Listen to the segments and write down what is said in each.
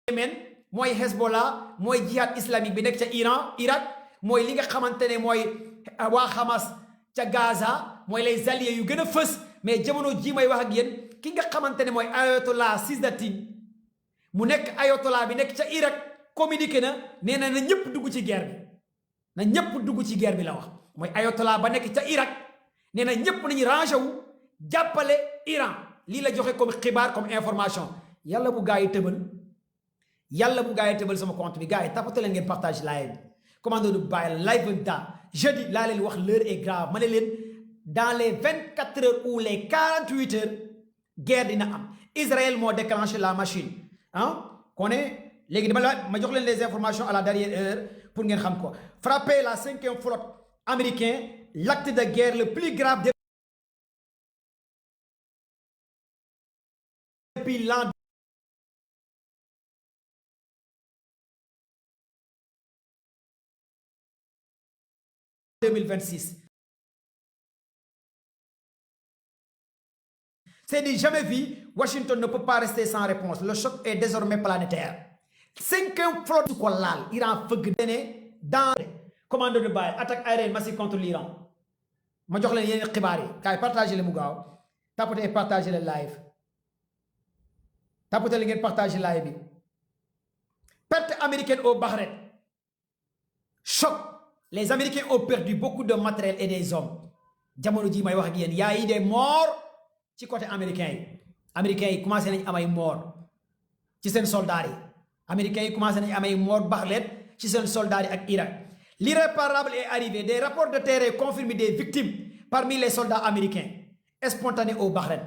Yémen mooy Hezbollah mooy jihad islamique bi nekk ca Iran Irak mooy li nga xamante ne mooy waa Hamas ca Gaza mooy les alliés yu gën a fës mais jamono ji may wax ak yéen ki nga xamante ne mooy ayatollah Sizatine mu nekk ayatollah bi nekk ca Irak communiqué na nee na ñëpp dugg ci guerre bi na ñëpp dugg ci guerre bi la wax mooy ayatollah ba nekk ca Irak nee na ñëpp nañu rangé wu jàppale Iran lii la joxe comme xibaar comme information yàlla bu gaa yi tëbal sama compte bi gars yi tapote leen ngeen partage live bi commando du Baye live da jeudi laa leen wax l'heure est grave ma ne leen dans les 24 heures ou les 48 heures guerre dina am Israël moo déclenché la machine kon léegi ma jox leen les informations à la dernière heure pour ngeen xam ko frapper la 5e flotte américain l'acte de guerre le plus grave depuis l'an 2026. C'est dit jamais vu, Washington ne peut pas rester sans réponse. Le choc est désormais planétaire. 5e flotte ko laal Iran fëgg dene dans commando de Baye attaque aérienne massive contre l'Iran. Ma jox leen yeneen xibaar yi kay partagé le mu gaaw tapoter et partager le live tapoter li ngeen partager live bi perte américaine au Bahreïn choc. Les Américains ont perdu beaucoup de matériel et des hommes jamono ji may wax ak yéen y a eu des morts ci côté américain yi commencé nañ am ay morts ci seen soldats yi américains yi commencé nañ am ay morts Bahreïn ci seen soldats yi ak Irak. L'irréparable est arrivé. Des rapports de terrain confirment des victimes parmi les soldats américains spontanés au Bahreïn.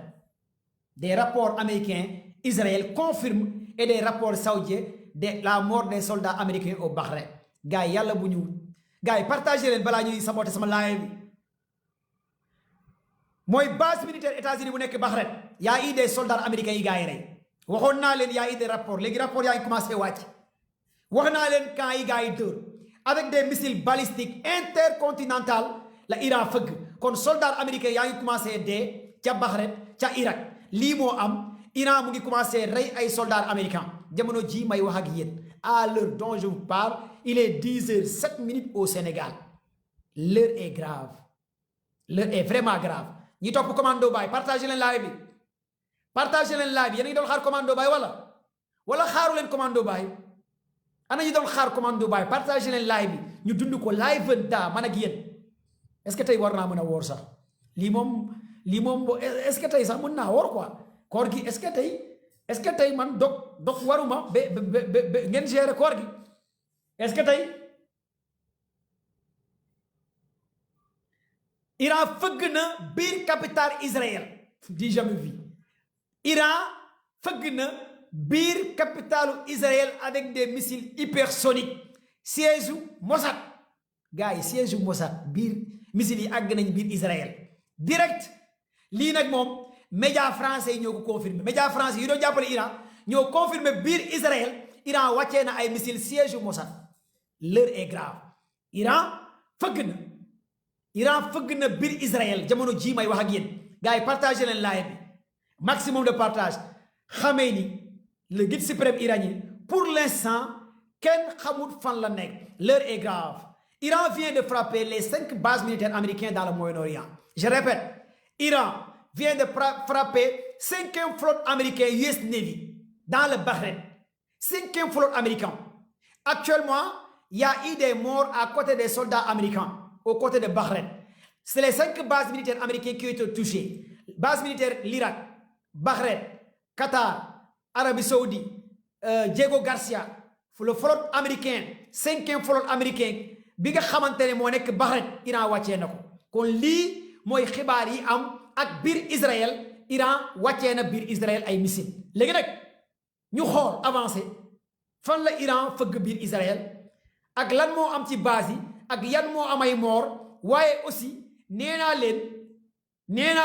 Des rapports américains Israël confirment et des rapports saoudiens de la mort des soldats américains au Bahreïn. Gars yi yàlla bu ñu gars yi partagé leen balaa ñuy saboté sama live bi mooy base militaire États-Unis bu nekk Bahreïn y a eu des soldats américains yi gars yi rey waxoon naa leen y a eu des rapports léegi rapports yaa ngi commencé wàcc wax naa leen camp yi gars yi dóor avec des missiles balistiques intercontinental la Iran fëgg kon soldats américains yaa ngi commencé dee ca Bahreïn ca Irak lii moo am Iran mu ngi commencé rey ay soldats américains jamono ji may wax ak yéen à l'heure dont je vous parle il est 10h07 au Sénégal l'heure est grave l'heure est vraiment grave ñi topp commando Baye partagé leen live bi partagé leen live bi yéen a ngi doon xaar commando Baye wala xaaru leen commando Baye ana ñu doon xaar commando Baye partagé leen live bi ñu dund ko live da man ak yéen est-ce que tey war naa mën a woor sax lii moom est-ce que tey sax mën naa woor quoi koor gi est-ce que tey man dog waruma ba ngeen gérer koor gi est-ce que tey Iran fëgg na biir capitale Israël di jamais vu Iran fëgg na biir capitalu Israël avec des missiles hypersoniques siège Mossad gars yi siège Mossad biir missiles yi àgg nañ biir Israël direct lii nag moom média français yi ñoo ko confirmé média français yi doon jàppale Iran ñoo confirmé biir Israël Iran wàccee na ay missiles siège Mossad l'heure est grave Iran fëgg na biir Israël jamono ji may wax ak yéen gars yi partagé leen live bi maximum de partage xamee ni le guide suprême iranien pour l'instant kenn xamul fan la nekk l'heure est grave Iran vient de frapper les 5 bases militaires américaines dans le Moyen-Orient je répète Iran vient de frapper 5e flotte américaine US Navy dans le Bahreïn 5e flotte américaine actuellement il y a eu des morts à côté des soldats américains aux côtés de Bahreïn. C'est les 5 bases militaires américaines qui ont été touchées. Bases militaires, l'Irak, Bahreïn, Qatar, Arabie Saoudite, Diego Garcia, le flotte américain, 5e flotte américain, bi nga xamante ne moo nekk Bahreïn, Iran wàccee na ko. kon lii mooy xibaar yi am ak biir Israël, Iran wàccee na biir Israël ay missiles. léegi nag ñu xool avancé fan la Iran fëgg biir Israël ak lan moo am ci base yi. ak yan moo amay moor waaye aussi nee naa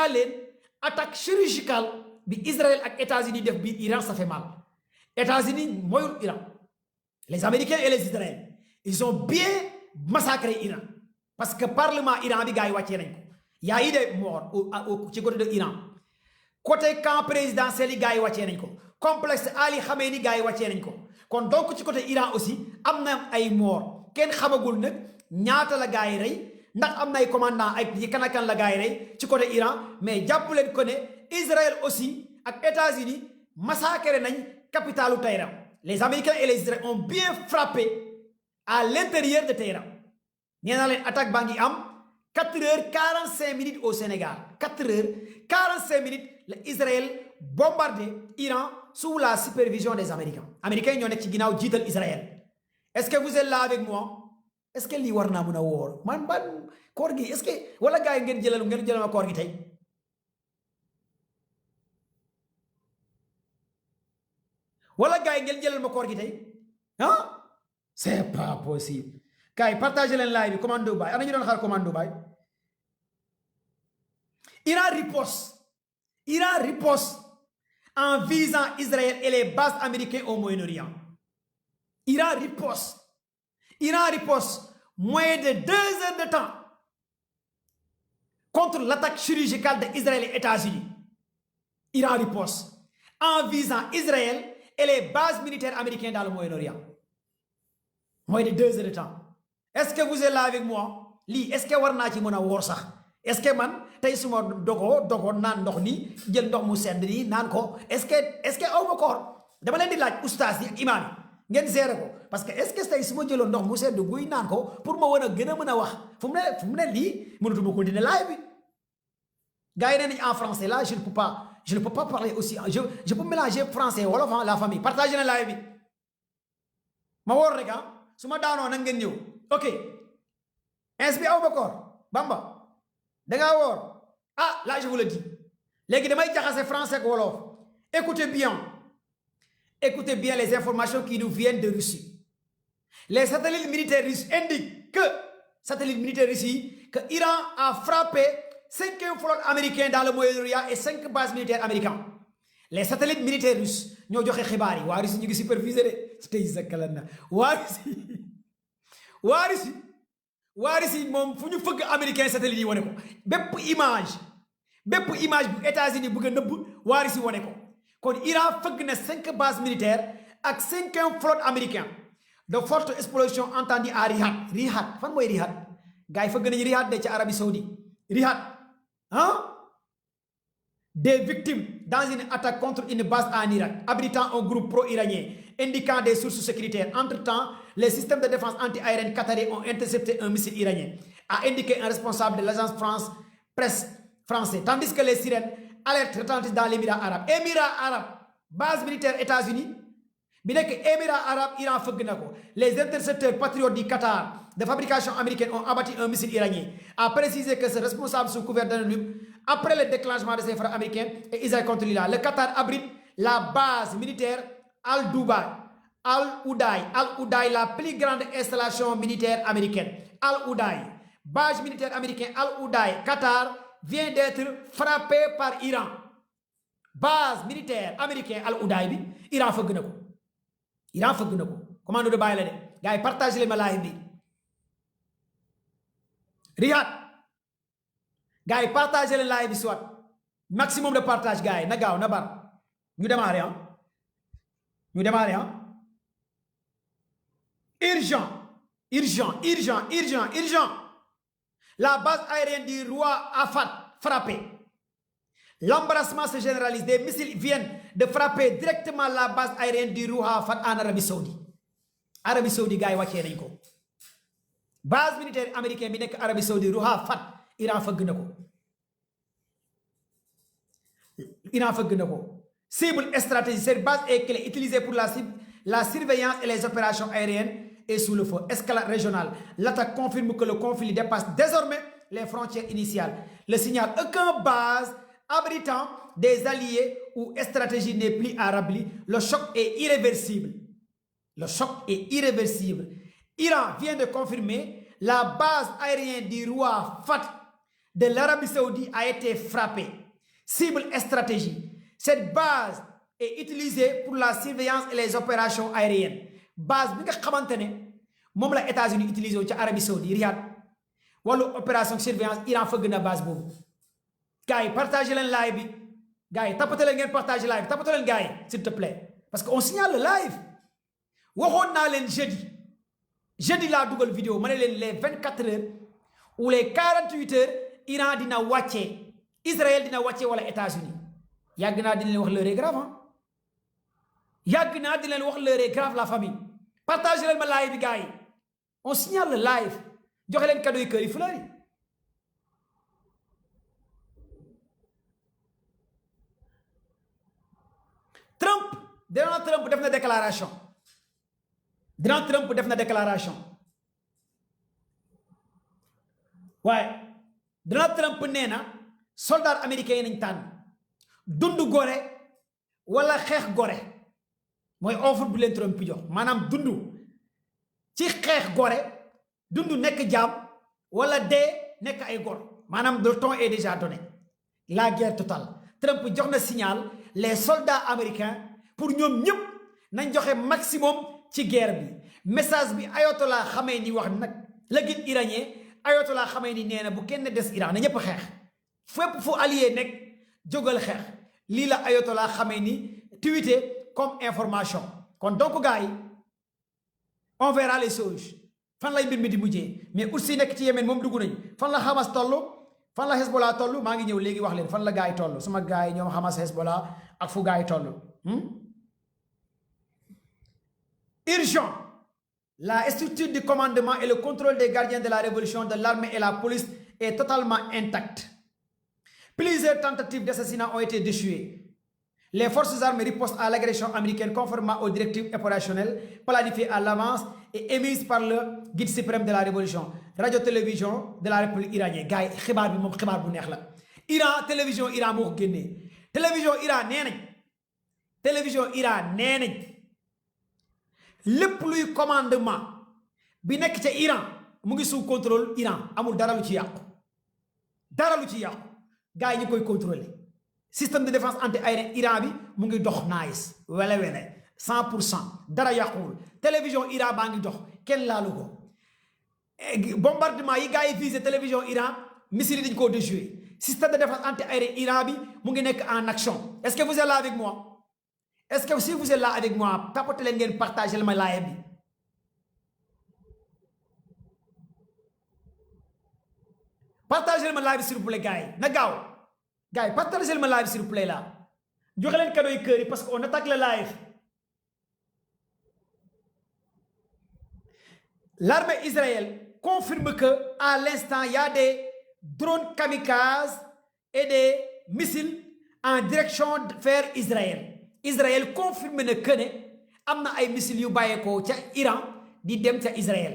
leen attaque chirurgicale bi Israël ak États-Unis def biir Iran ça fait mal États-Unis mooyul Iran les Américains et les Israéliens ils ont bien massacré Iran parce que parlement Iran bi gars yi wàccee nañ ko y a eu des morts ci côté de Iran côté camp présidentiel yi gars yi wàccee nañ ko complexe Ali Khamenei gars yi wàccee nañ ko kon donc ci côté Iran aussi am na ay mort kenn xamagul nag ñaata la gars yi rey ndax am na ay commandant ay kan ak kan la gars yi rey ci côté Iran mais jàpp leen ko ne Israël aussi ak États-Unis massacré nañ capitalu Téhéran. Les Américains et les Israéliens ont bien frappé à l'intérieur de Téhéran. nee naa leen attaque baa ngi am 4h45 au Sénégal 4h45 la Israël bombardé Iran sous la supervision des Américains. Américains ñoo nekk ci ginnaaw jiital Israël. Est-ce que vous êtes là avec moi? Est-ce que lii war naa mën a wóor man koor gi est-ce que wala gars yi ngeen jëlal ma koor gi tey wala gars yi ngeen jëlal ma koor gi tey ah c'est pas possible. gars yi partagé leen live bi commando baay ana ñu doon xaar commando baay. Iran riposte en visant Israël et les bases américaines au Moyen-Orient. Iran riposte moins de 2 heures de temps contre l'attaque chirurgicale d'Israël et États-Unis. Iran riposte en visant Israël et les bases militaires américaines dans le Moyen-Orient. Moins de 2 heures de temps. Est-ce que vous êtes là avec moi? Lii est-ce que war naa ci mën a woor sax est-ce que man tey suma dogoo naan ndox nii jël ndox mu sedd nii naan ko est-ce que aw ma koor dama leen di laaj ustaas yi ak imaam yi ngeen gérer ko parce que est-ce que tey su ma jëloon ndox mu sedd guy naan ko pour ma war a gën a mën a wax fu mu ne lii mënatuma continuer live bi gars yi nee nañ en français là je ne peux pas parler aussi je peux mélanger français wolof la famille partagé na live bi ma woor rek su ma daanoo nag ngeen ñëw ok ins bi aw ma koor Bamba dangaa woor là je vous le dis léegi damay jaxase français ak wolof écoutez bien les informations qui nous viennent de Russie. Les satellites militaires russes indiquent que Iran a frappé 5e flotte américaine dans le Moyen-Orient et 5 bases militaires américaines. Les satellites militaires russes ñoo joxe xibaar yi waa Russie ñu ngi supervisé de tey sakkalan na waa Russie moom fu ñu fëgg américain satellite yi wane ko bépp image bu États-Unis bëgg a nëbb waa Russie wane ko kon Iran fëgg na 5 bases militaires ak 5e flotte américain de fortes explosions entendues à Riyad fan mooy Riyad gars yi fëgg nañu Riyad de ci Arabie Saoudite Riyad des victimes dans une attaque contre une base en Irak abritant un groupe pro-iranien indiquant des sources sécuritaires. Entre-temps, les systèmes de défense anti-aérienne qataris ont intercepté un missile iranien, a indiqué un responsable de l'agence presse française, tandis que les sirènes alertent retentissent dans l'Émirat arabe. Émirat arabe, base militaire États-Unis, bi nekk Émirat arabe, Iran fëgg na ko. Les intercepteurs patriotes du Qatar de fabrication américaine ont abattu un missile iranien, a précisé que ce responsable sous couvert d'anonyme après le déclenchement de ces frappes américaines et Israël contre l'Iran. Le Qatar abrite la base militaire Al-Udaï, la plus grande installation militaire américaine. Al-Udaï, base militaire américaine Al-Udaï, Qatar vient d'être frappé par Iran. Base militaire américaine Al-Udaï bi Iran fëgg na ko. Commando de bàyyi la de gars yi partagé leen ma live bi. Riyad gars yi partagé leen live bi soit maximum de partage gars yi na gaaw na bar ñu démarrer urgent. La base aérienne du roi Afat frappée. L'embarrassement se généralise. Des missiles viennent de frapper directement la base aérienne du roi Afat en Arabie Saoudite. Arabie Saoudite gars yi wàccee nañ ko. Base militaire américaine bi nekk Arabie Saoudite roi Afat Iran fëgg na ko. Cible stratégique. Cette base est clé utilisée pour la surveillance et les opérations aériennes et sous le feu. Escalade régionale. L'attaque confirme que le conflit dépasse désormais les frontières initiales. Le signal aucune base abritant des alliés ou stratégie n'est plus à rébellir. Le choc est irréversible. Iran vient de confirmer la base aérienne du roi Fahd de l'Arabie Saoudite a été frappée. Cible stratégique. Cette base est utilisée pour la surveillance et les opérations aériennes. Base bi nga xamante ne moom la États-Unis utilisé wu ci Arabie Saoudite Riyad wàllu opération surveillance Iran fëgg na base boobu. gars yi partagé leen live bi gars yi tapoté leen ngeen partagé live bi tapoté leen gars yi s'il te plaît parce que on signale le live waxoon naa leen jeudi laa dugal vidéo ma ne leen les 24 heures ou les 48 heures Iran dina wàccee Israël dina wàccee wala États-Unis yàgg naa di leen wax l'heure est grave yàgg naa di leen wax l'heure est grave la famille partagez leen ma live bi gars yi on signale le live joxe leen cadeau yi kër yi fleur yi Donald Trump def na déclaration waaye Donald Trump nee na soldat américain yi nañ tànn dund gore wala xeex gore mooy offre bu leen Trump jox maanaam dund ci xeex gore dund nekk jaam wala dee nekk ay gor maanaam le ton est déjà donné la guerre totale Trump jox na signal les soldats américains pour ñoom ñëpp nañ joxe maximum ci guerre bi message bi Ayatollah Khamenei wax nag le guide iranien Ayatollah Khamenei nee na bu kenn des Iran na ñëpp xeex fépp fu allié nekk jógal xeex lii la Ayatollah Khamenei tweeté comme information kon donc gars yi on verra les choses fan lay mbir mi di mujjee mais aussi nekk ci Yémen moom dugg nañ fan la Hamas toll fan la Hezbollah toll maa ngi ñëw léegi wax leen fan la gars yi toll sama gars yi ñoom Hamas Hezbollah ak fu gars yi toll urgent la structure du commandement et le contrôle des gardiens de la révolution de l'armée et la police est totalement intacte. Plusieurs tentatives d'assassinat ont été déjouées. Les forces armées ripostent à l'agression américaine conformément aux directives opérationnelles planifiées à l'avance et émises par le guide suprême de la révolution. Radio-télévision de la République iranienne. Gars yi xibaar bi moom xibaar bu neex la. Iran télévision Iran moo ko génnee. télévision Iran nee nañ lépp luy commandement bi nekk ca Iran mu ngi sous contrôle Iran amul dara lu ci yàqu gars yi ñu koy contrôler système de défense anti-aérien Iran bi mu ngi dox nice wele 100% dara yàquwul télévision Iran baa ngi dox kenn laalu ko bombardement yi gars yi visé télévision Iran missile yi dañu koo déjoué système de défense anti-aérien Iran bi mu ngi nekk en action est-ce que vous êtes là avec moi? Est-ce que si vous êtes là avec moi tapote leen ngeen partagé ma live bi partagé ma live bi s'il vous plaît gars yi na gaaw gars yi partagé ma live bi s'il vous plaît là joxe leen cadeau yi kër yi parce que on attaque le live. L'armée israélienne confirme que à l'instant il y a des drones kamikazes et des missiles en direction vers Israël. Israël confirme na que ne am na ay missiles yu bàyyeekoo ca Iran di dem ca Israël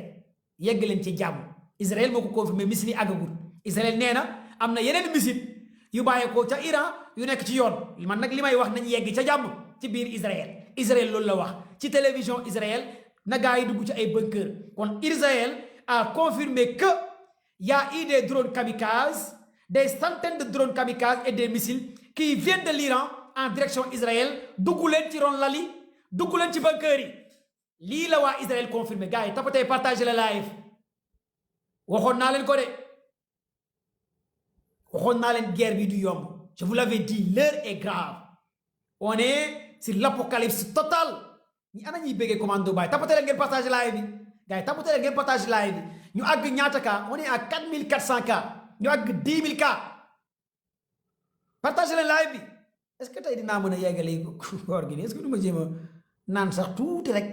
yegg leen ci jàmm Israël moo ko confirmé missiles yi àggagul Israël nee na am na yeneen missiles yu bàyyeekoo ca Iran yu nekk ci yoon man nag li may wax nañ yegg ca jàmm ci biir Israël loolu la wax ci télévision Israël na gaa yi dugg ci ay bunker kon Israël a confirmé que y a eu des drones kamikazes des centaines de drones kamikazes et des missiles qui viennent de l'Iran en direction Israël dugg leen ci ron lali dugg leen ci bunker yi lii la waa Israël confirmé gars yi tapatee partagé la live waxoon naa leen ko de waxoon naa leen guerre bi du yomb je vous l'avais dit l'heure est grave on est sur l'apocalypse total ñi ana ñuy béggee commando baay tapatee leen ngeen partagé live bi gars yi tapatee leen ngeen partagé live bi ñu àgg ñaata cas on est à 4400 cas ñu àgg 10 000 cas partagé leen live bi est-ce que tey dinaa mën a yeggale koor gi est-ce que du ma jéem a naan sax tuuti rek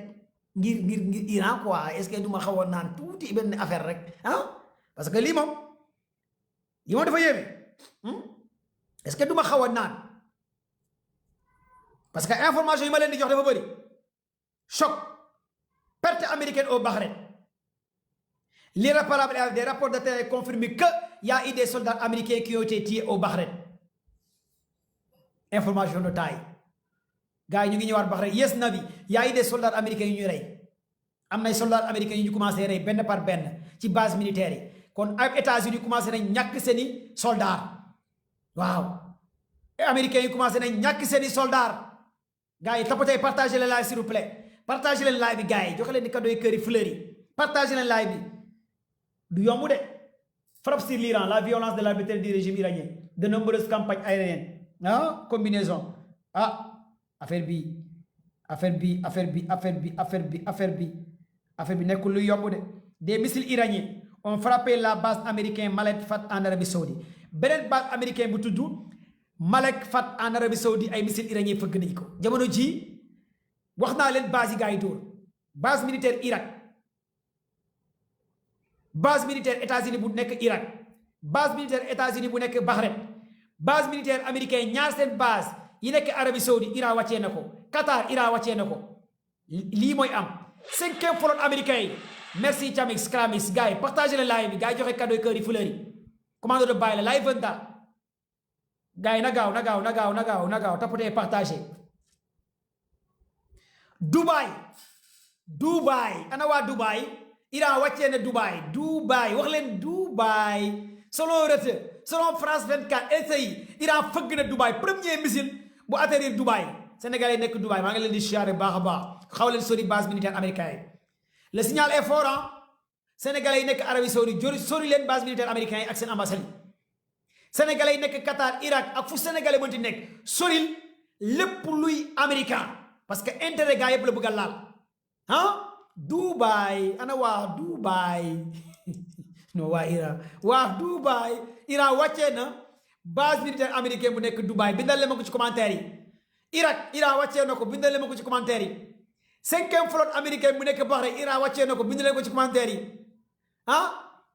ngir Iran quoi est-ce que du ma xaw a naan tuuti benn affaire rek parce que lii moom dafa yéeme est-ce que du ma xaw a naan parce que information yi ma leen di jox dafa bëri choc perte américaine au Bahreïn l'irréparable avec des rapports de terrain confirment que y a eu des soldats américains qui ont été tués au Bahreïn. Information de taille gars yi ñu ngi ñëwaat Bahreïn yes Nabi y a eu des soldats américains yu ñuy rey am nay soldats américains yu ñu commencé rey benn par benn ci base militaire yi kon ak États-Unis commencé nañ ñàkk seeni soldats waaw américains yi commencé nañ ñàkk seeni soldats gars yi tapotee partagez le live s'il vous plaît partagez leen live bi gars yi joxe leen di cadeau yi kër yi fleurs yi partagez leen live bi du yomb de frappe sur l'Iran la violence de l'arbitraire du régime iranien de nombreuses campagnes aériennes combinaison affaire bi affaire bi nekkul lu yomb de. Des missiles iraniens ont frappé la base américaine Malek Fat en Arabie Saoudite beneen base américaine bu tudd Malek Fat en Arabie Saoudite ay missiles iraniens fëgg nañ ko jamono ji wax naa leen base yi gars yi dóor base militaire Irak base militaire États-Unis bu nekk Irak base militaire États-Unis bu nekk Bahreïn base militaire américain ñaar seen base yi nekk Arabie Saoudite Iran wàccee na ko Qatar Iran wàccee na ko lii mooy am 5e flotte américain yi. Merci Chamix Kramix gars yi partagez le live bi gars yi joxe cadeau yi kër yi fleur yi commande de bail la live venda gars yi na gaaw tapotee partagé Dubaï ana waa Dubaï Iran wàccee na Dubaï wax leen Dubaï selon Reuters selon France 24 LCI Iran fëgg na Dubaï premier missile bu atterrir Dubaï Sénégalais nekk Dubaï maa ngi leen di siyaare baax a baax xaw leen sori base militaire américaine le signal est fort hein sénégalais yi nekk Arabie Saoudite sori leen base militaire américain yi ak seen ambassade yi sénégalais yi nekk Qatar Irak ak fu sénégalais mënti nekk soril lépp luy américain parce que intérêt gars yëpp la bëgg a laal ah Dubaï ana waa Dubaï non waa Dubaï Iran wàccee na base militaire américain bu nekk Dubaï bindal leen ma ko ci commentaire yi Iran wàccee na ko bindal leen ma ko ci commentaire yi 5e flotte américaine bu nekk Bahreïn Iran wàccee na ko bind leen ko ci commentaire yi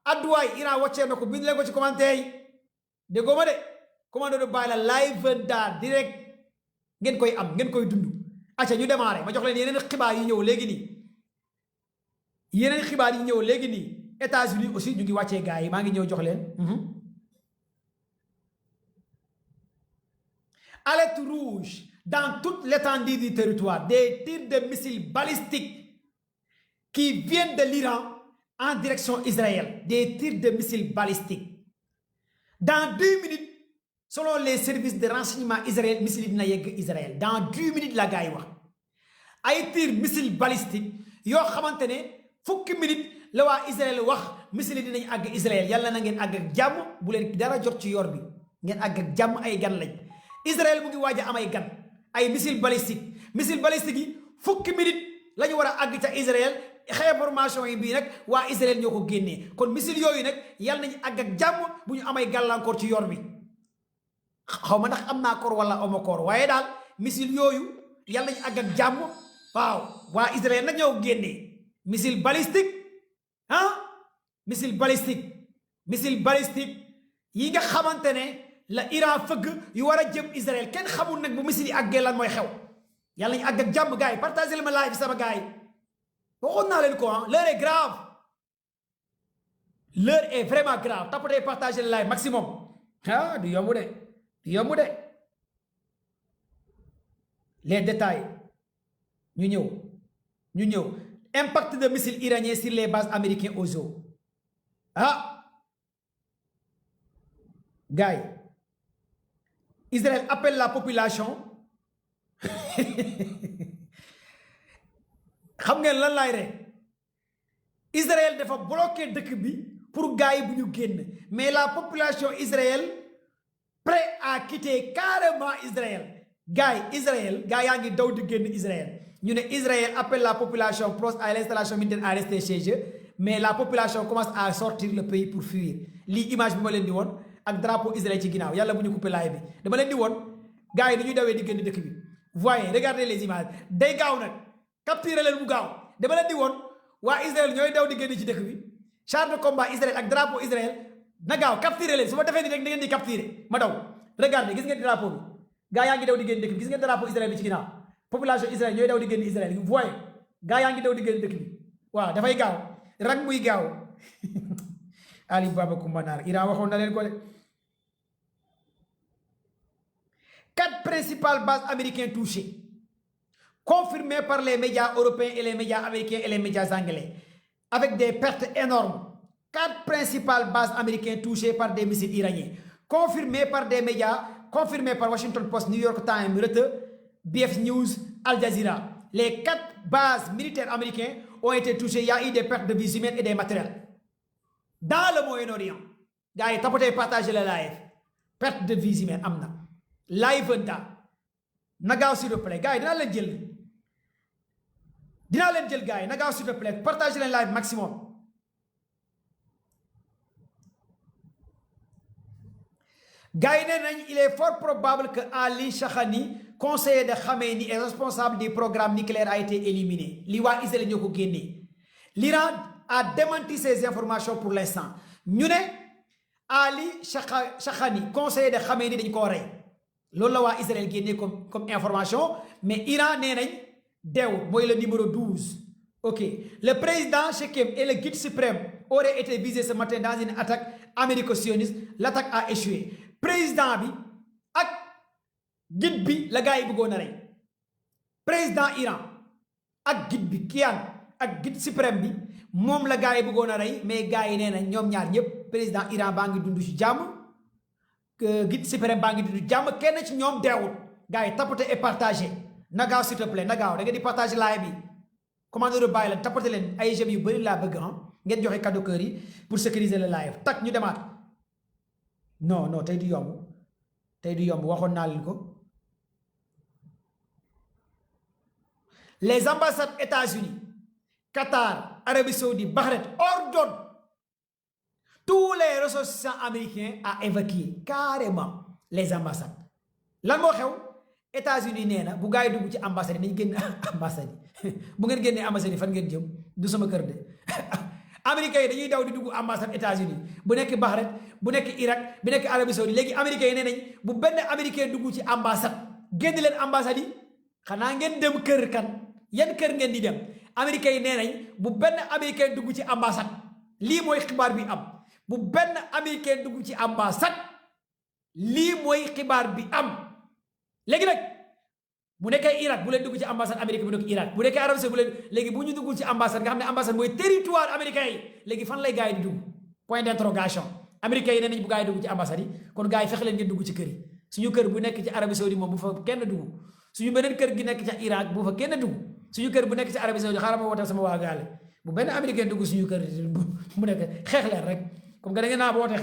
Adduwaay Iran wàccee na ko bind leen ko ci commentaire yi déggoo ma de commande de bàyyi la live daal direct ngeen koy am ngeen koy dund acca ñu démarré ma jox leen yeneen xibaar yi ñëw léegi nii États-Unis aussi ñu ngi wàccee gars yi maa ngi ñëw jox leen alerte rouge dans toute l'étendue du territoire, des tirs de missiles balistiques qui viennent de l'Iran en direction Israël. Des tirs de missiles balistiques. Dans 10 minutes, selon les services de renseignement israéliens, missiles dina yegg Israël. Dans 10 minutes la gars yi wax ay tirs missiles balistiques yoo xamante ne fukki minutes la waa Israël wax missiles dinañ àgg Israël yàlla na ngeen àgg ak jàmm bu leen dara jot ci yor bi ngeen àgg ak jàmm ay gan lañ Israël mu ngi waaj a am ay gan. ay missile balistique yi fukki minute la ñu war a àgg ca Israël information yi bii nag waa Israël ñoo ko génnee kon missile yooyu nag yàlla nañu àgg ak jàmm bu ñu amay gàllankoor ci yoon bi xaw ma ndax am naa koor wala ama koor waaye daal missile yooyu yàlla nañu àgg ak jàmm waaw waa Israël nag ñoo ko génnee missile balistique yi nga xamante ne la Iran fëgg yu war a jëm Israël kenn xamul nag bu missile yi àggee lan mooy xew yàlla ñu àgg ak jàmm gars yi partagé ma live bi sama gars yi waxoon naa leen ko l'heure est grave l'heure est vraiment grave tapotez partagé le live maximum du yomb de les détails ñu ñëw impact de missiles iraniens sur les bases américaines aux eaux gars yi Israël appelle la population xam ngeen lan laay rek Israël dafa bloqué dëkk bi pour gars yi bu ñu génn mais la population Israël prêt à quitter carrément Israël gars yaa ngi daw di génn Israël ñu ne Israël appelle la population proche à l'installation militaire à rester chez eux mais la population commence à sortir le pays pour fuir lii image bi ma leen di woon ak drapeau Israël ci ginnaaw yàlla bu ñu coupé live bi dama leen di woon gars yi ni ñuy dawee di génn dëkk bi voyez regardez les images day gaaw nag capturer leen bu gaaw dama leen di woon waa Israël ñooy daw di génn ci dëkk bi char de combat Israël ak drapeau Israël na gaaw capturer leen su ma defee ni rek da ngeen di capturer ma daw regardez gis ngeen drapeau bi gars yaa ngi daw di génn dëkk bi gis ngeen drapeau Israël bi ci ginnaaw population Israël ñooy daw di génn Israël voyez gars yaa ngi daw di génn dëkk bi waaw dafay gaaw rang muy gaaw Ali Baba Koumbanar Iran waxoon na leen ko de 4 principales bases américaines touchées, confirmées par les médias européens et les médias américains et les médias anglais, avec des pertes énormes. 4 principales bases américaines touchées par des missiles iraniens, confirmées par des médias, confirmées par Washington Post, New York Times, Reuters, BF News, Al Jazeera. Les 4 bases militaires américaines ont été touchées. Il y a eu des pertes de vies humaines et des matériels. Dans le Moyen-Orient, gars, tapotez, partagez le live. Perte de vies humaines, amna. Live nda na gaaw s'il vous plaît gars yi dinaa leen jël dinaa leen jël gars yi na gaaw s'il te plaît partage leen live maximum. gars yi nee nañ il est fort probable que Ali Shahani conseiller de Khamenei et responsable du programme nucléaire a été éliminé li waa Israël ñoo ko génnee. L'Iran a démenti ces informations pour l'instant ñu ne Ali Shahani conseiller de Khamenei dañ koo rey loolu la waa Israël génnee comme information mais Iran nee nañ deewul mooy le numéro 12. ok le président Shekem et le guide suprême auraient été visés ce matin dans une attaque américo-sioniste. L'attaque a échoué. président bi ak guide bi la gars yi bëggoon a rey président Iran ak guide bi Kian ak guide suprême bi moom la gars yi bëggoon a rey mais gars yi nee na ñoom ñaar ñëpp président Iran baa ngi dund ci jàmm guide suprême baa ngi dund jàmm kenn ci ñoom deewul. gars yi tapoter et partager na gaaw s'il te plaît na gaaw da nga di partager live bi commande de bàyyi leen tapoter leen ay j'aime yu bëri laa bëgg ngeen joxe cadeau cœur yi pour sécuriser le live tak ñu demaat. non tey du yomb waxoon naa leen ko. les ambassades États-Unis Qatar Arabie Saoudite Bahreïn ordonnent tous les ressortissants américains à évacuer carrément les ambassades. lan moo xew États-Unis nee na bu gaa yi dugg ci ambassade yi dañ génn ambassade yi bu ngeen génnee ambassade yi fan ngeen jëm du sama kër de. américains yi dañuy daw di dugg ambassade États-Unis bu nekk Bahreïn bu nekk Irak bu nekk Arabie Saoudite léegi américains yi nee nañ bu benn américain dugg ci ambassade génn leen ambassade yi xanaa ngeen dem kër kan yan kër ngeen di dem. américains yi nee nañ bu benn américain dugg ci ambassade lii mooy xibaar bi am bu benn américain dugg ci ambassade lii mooy xibaar bi am. léegi nag bu nekkee Irak bu leen dugg ci ambassade américain bu nekk Irak bu nekkee Arabie Saoudite bu leen léegi bu ñu duggul ci ambassade nga xam ne ambassade mooy territoire américain yi léegi fan lay gars yi di dugg point d'interrogation. américains yi nee nañ bu gars yi dugg ci ambassade yi kon gars yi fexe leen ngeen dugg ci kër yi suñu kër bu nekk ci Arabie Saoudite moom bu fa kenn dugg suñu beneen kër gi nekk ci Irak bu fa kenn dugg suñu kër bu nekk ci Arabie Saoudite xaaral ma woote sama waa gaale bu benn américain dugg suñu kër mu nekk xeex leen rek comme que da ngeen naa ba woote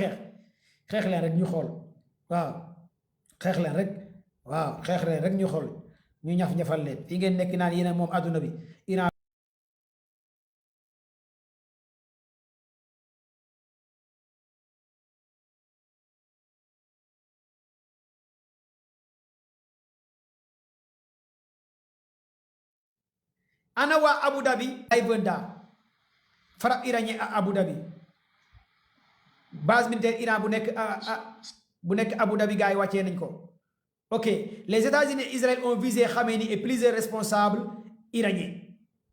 xeex leen rek ñu xool waaw xeex leen rek. waaw xeex rek ñu xool ñu ñafal leen fii ngeen nekk naan yéen moom adduna bi Iran. ana waa Abu Dhabi ay venda frappe iranien à Abu Dhabi base militaire Iran bu nekk Abu Dhabi gars yi wàccee nañ ko. ok les États-Unis et Israël ont visé Khamenei et plusieurs responsables iraniens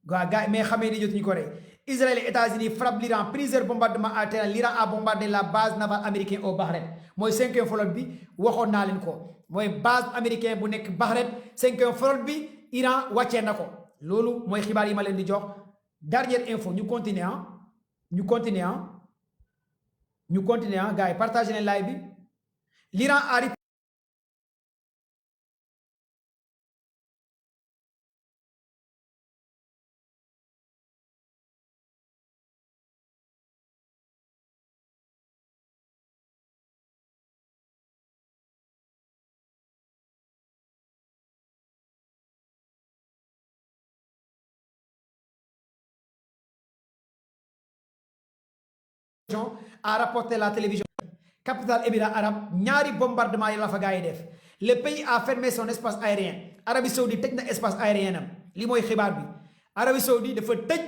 gars mais Khamenei jotuñu ko rey. Israël et États-Unis frappent l'Iran plusieurs bombardements à terre. L'Iran a bombardé la base navale américaine au Bahreïn mooy 5e flotte bi waxoon naa leen ko mooy base américaine bu nekk Bahreïn 5e flotte bi Iran wàccee na ko loolu mooy xibaar yi ma leen di jox. dernière info ñu continuer gars yi partagé leen live bi. l'Iran a rapporté la télévision capitale Émirats arabes ñaari bombardement yi la fa gaa yi def. le pays a fermé son espace aérien. Arabie Saoudite tëj na espace aérien am li mooy xibaar bi. Arabie Saoudite dafa tëj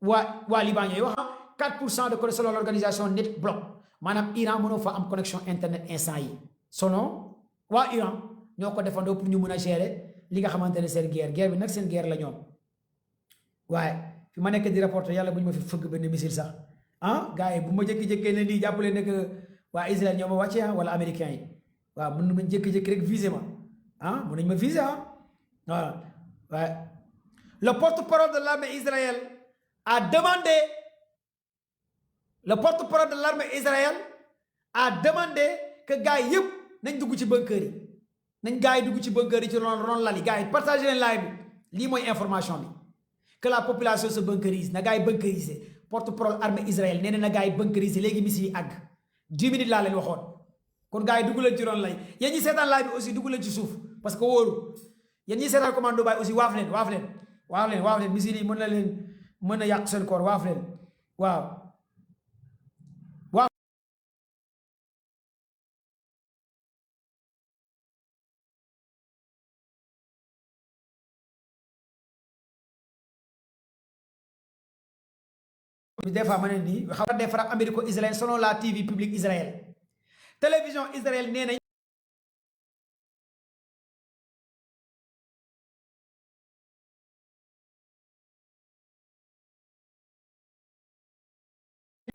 waa Liban ñooy wax 4% de connexion selon l'organisation NetBlock maanaam Iran mënoo fa am connexion internet instant yi selon waa Iran ñoo ko defandoo pour ñu mën a gérer li nga xamante ne seen guerre bi nag seen guerre la ñoom. waaye fi ma nekk di rapporter yàlla bu ñu ma fi fëgg benn missile sax gars yi bu ma jékki-jékkee ne nii jàppale ne que waa Israël ñoo ma wàcce wala américains yi waaw mën nañu jékki-jékki rek viser ma mën nañu ma viser waaw waaye le porte-parole de l'armée Israël a demandé, le porte-parole de l'armée Israël a demandé que gars yëpp nañ dugg ci bunker yi nañ gars yi dugg ci bunker yi ci ron lali gars yi partagé leen live bi lii mooy information bi que la population se bunkerise na gars yi bunkerisé porte-parole armée Israël nee na gars yi bunkerisé léegi missile yi àgg 10 minutes laa leen waxoon kon gars yi dugg leen ci ron lay yéen ñi seetaan live bi aussi dugg leen ci suuf parce que wóoru yéen ñi seetaan commando baay aussi waaf leen missile yi mën na yàq seen koor waaf leen waaw des fois ma ne nii xam nga des frappes américo-israéliennes selon la TV publique Israël télévision Israël nee nañ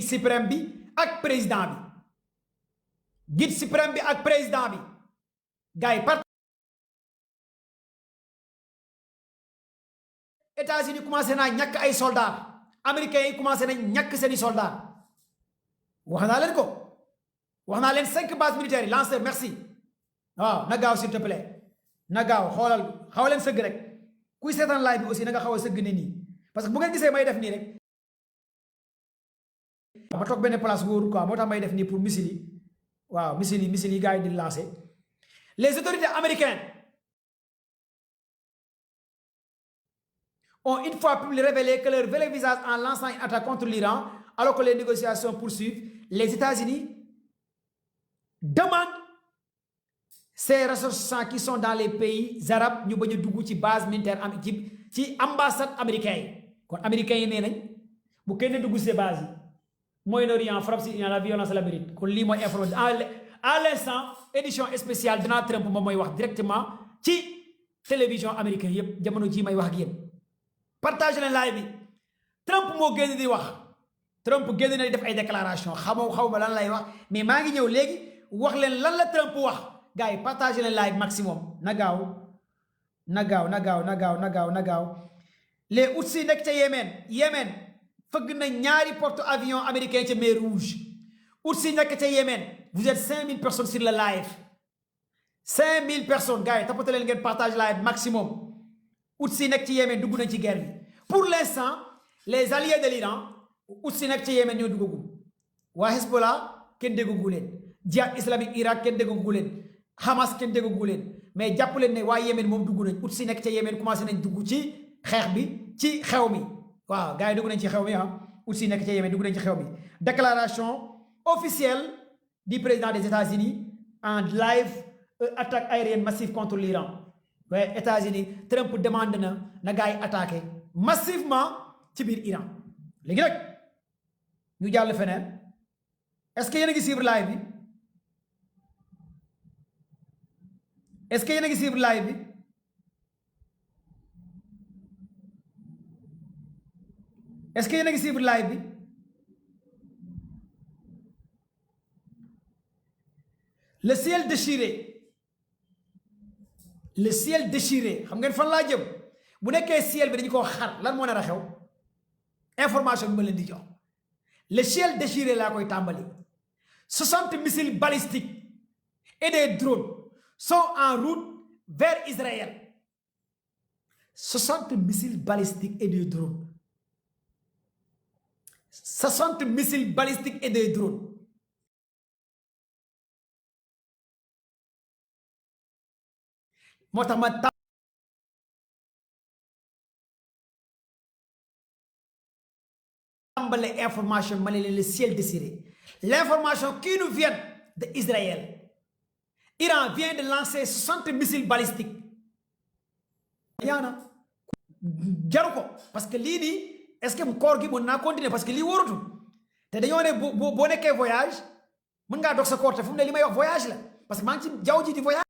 suprême bi ak président bi guide suprême bi ak président bi gars yi par États-Unis commencé naa ñàkk ay soldats américains yi commencé nañ ñàkk seeni soldats wax naa leen ko wax naa leen 5 bases militaires yi lanceur merci waaw na gaaw s'il te plaît na gaaw xoolal xaw leen sëgg rek kuy seetaan live bi aussi na nga xaw a sëgg ne nii parce que bu ngeen gisee may def nii rek ma toog benn place wóorul quoi moo tax may def nii pour missile yi waaw missile yi gars yi di lancer les autorités américaines ont une fois publié révélé que leur vrai visage en lançant une attaque contre l'Iran alors que les négociations poursuivent. Les États-Unis demandent ces ressortissants qui sont dans les pays arabes ñu bañ a dugg ci base militaire am ci ambassade américain yi kon américains yi nee nañ bu kenn dugg ci base yi Moyen-Orient frappe sur la violence et la mérite kon lii mooy information à l'instant édition spéciale Donald Trump moom mooy wax directement ci télévision américaine yépp jamono ji may wax ak yéen partage leen live bi Trump moo génn di wax Trump génn na di def ay déclaration xaw ma lan lay wax mais maa ngi ñëw léegi wax leen lan la Trump wax gars yi partage leen live maximum na gaaw les Houthis nekk ca Yémen fëgg na ñaari porte avion américain ca mer Rouge Houthis nekk ca Yémen vous êtes 5000 personnes sur le live 5000 personnes gars yi tapate leen ngeen partage live maximum Houthis nekk ci Yémen dugg nañ ci guerre bi pour l'instant les alliés de l'Iran Houthis nekk ci Yémen ñoo duggagum waa Hezbollah kenn déggagu leen Jihad islamique Irak kenn déggagu leen Hamas kenn déggagu leen mais jàpp leen ne waa Yémen moom dugg nañ Houthis nekk ca Yémen commencé nañ dugg ci xeex bi ci xew mi waaw gars yi dugg nañ ci xew mi Houthis nekk ca Yémen dugg nañ ci xew mi déclaration officielle du président des États-Unis en live attaque aérienne massive contre l'Iran waaye États-Unis Trump demande na gars yi attaqué massivement ci biir Iran léegi nag ñu jàll feneen est-ce que yéen a ngi suivre live bi est-ce que yéen a ngi suivre live bi est-ce que yéen a ngi suivre live bi le ciel déchiré xam ngeen fan laa jëm bu nekkee ciel bi dañu ko xar lan moo nar a xew information bi ma leen di jox le ciel déchiré laa koy tàmbali 60 missiles balistiques et des drones sont en route vers Israël 60 missiles balistiques et des drones 60 missiles balistiques et des drones moo tax ma tàmbale information ma ne leen le ciel déchiré l'information qui nous vient de Israël Iran vient de lancer 60 missiles balistiques yaana jaru ko parce que lii nii est-ce que koor gi mën naa continuer parce que lii wóorutul te dañoo ne boo nekkee voyage mën ngaa dox sa koor te fu mu ne li may wax voyage la parce que maa ngi ci jaww ji di voyage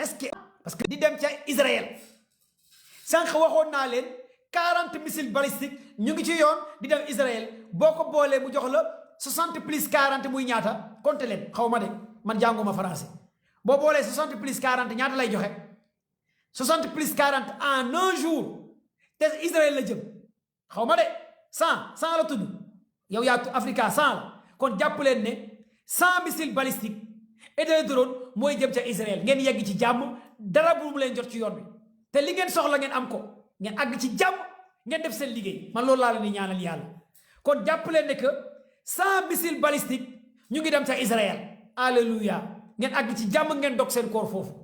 est-ce que parce que di dem ca Israël sànq waxoon naa leen 40 missiles balistiques ñu ngi ci yoon di dem Israël boo ko boolee mu jox la 60 plus 40 muy ñaata compte leen xaw ma de man jànguma français boo boolee 60 plus 40 ñaata lay joxe 60 plus 40 en un jour te Israël la jëm xaw ma de 100 la tudd yow yaa Africa 100 la kon jàpp leen ne 100 missiles balistiques et des drones mooy jëm ca Israël ngeen yegg ci jàmm dara bu mu leen jot ci yoon bi te li ngeen soxla ngeen am ko ngeen àgg ci jàmm ngeen def seen liggéey man loolu laa leen di ñaanal yàlla kon jàpp leen ne que 100 missiles balistiques ñu ngi dem ca Israël alléluia ngeen àgg ci jàmm ngeen dog seen koor foofu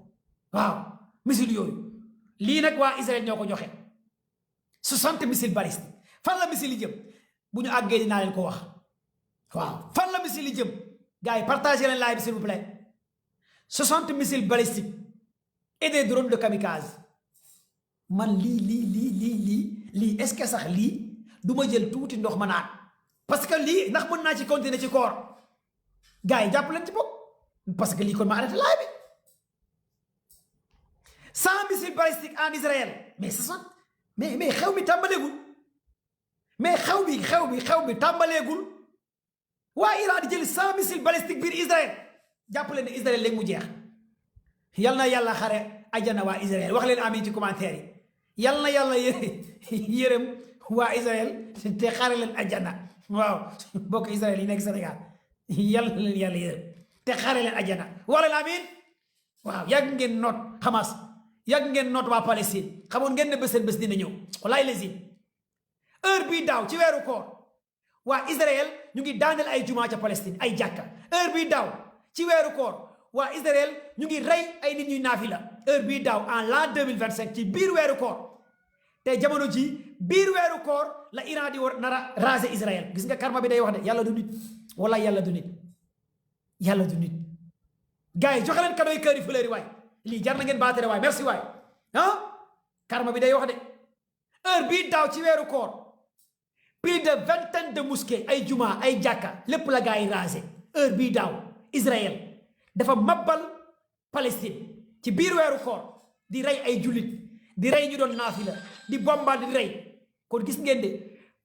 waaw missiles yooyu lii nag waa Israël ñoo ko joxe 60 missiles balistiques fan la missiles yi jëm bu ñu àggee dinaa leen ko wax waaw fan la missiles yi jëm gars yi partagez leen live s'il vous plaît 60 missiles balistiques et des drones de kamikaze man lii est-ce que sax lii du ma jël tuuti ndox ma naan parce que lii ndax mën naa ci continuer ci koor gars yi jàpp leen ci bopp parce que lii kon ma arrêté live bi 100 missiles balistiques en Israël mais 60 mais xew mi tàmbaleegul mais xew bi tàmbaleegul waa Iran di jël 100 missiles balistiques biir Israël jàpp leen ne Israël léegi mu jeex yal na yàlla xare ajana waa Israël wax leen amiin ci commentaire yi yal na yàlla yërëm waa Israël te xare leen ajana waaw bokk Israël yi nekk Sénégal yal na leen yàlla yërëm te xare leen ajana wax leen amiin waaw yàgg ngeen noot Hamas yàgg ngeen noot waa Palestine xamoon ngeen ne bés seen bés dina ñëw walaay lesin heure bii daaw ci weeru koor waa Israël ñu ngi daaneel ay jumaa ca Palestine ay jàkka heure bii daaw ci weeru koor waa Israël ñu ngi rey ay nit ñuy naafila heure bii daaw en l'an 2025 ci biir weeru koor te jamono ji biir weeru koor la Iran di war nara raser Israël gis nga karma bi day wax de yàlla du nit wala yàlla du nit yàlla du nit gars yi joxe leen cadeau yi kër yi fleur yi waay lii jar na ngeen baatere waay merci waay karma bi day wax de heure bii daaw ci weeru koor plus de 20 de mosquées ay juma ay jàkka lépp la gars yi raser heure bii daaw Israël dafa mabbal Palestine ci biir weeru koor di rey ay jullit di rey ñu doon naafila di bombal di rey kon gis ngeen de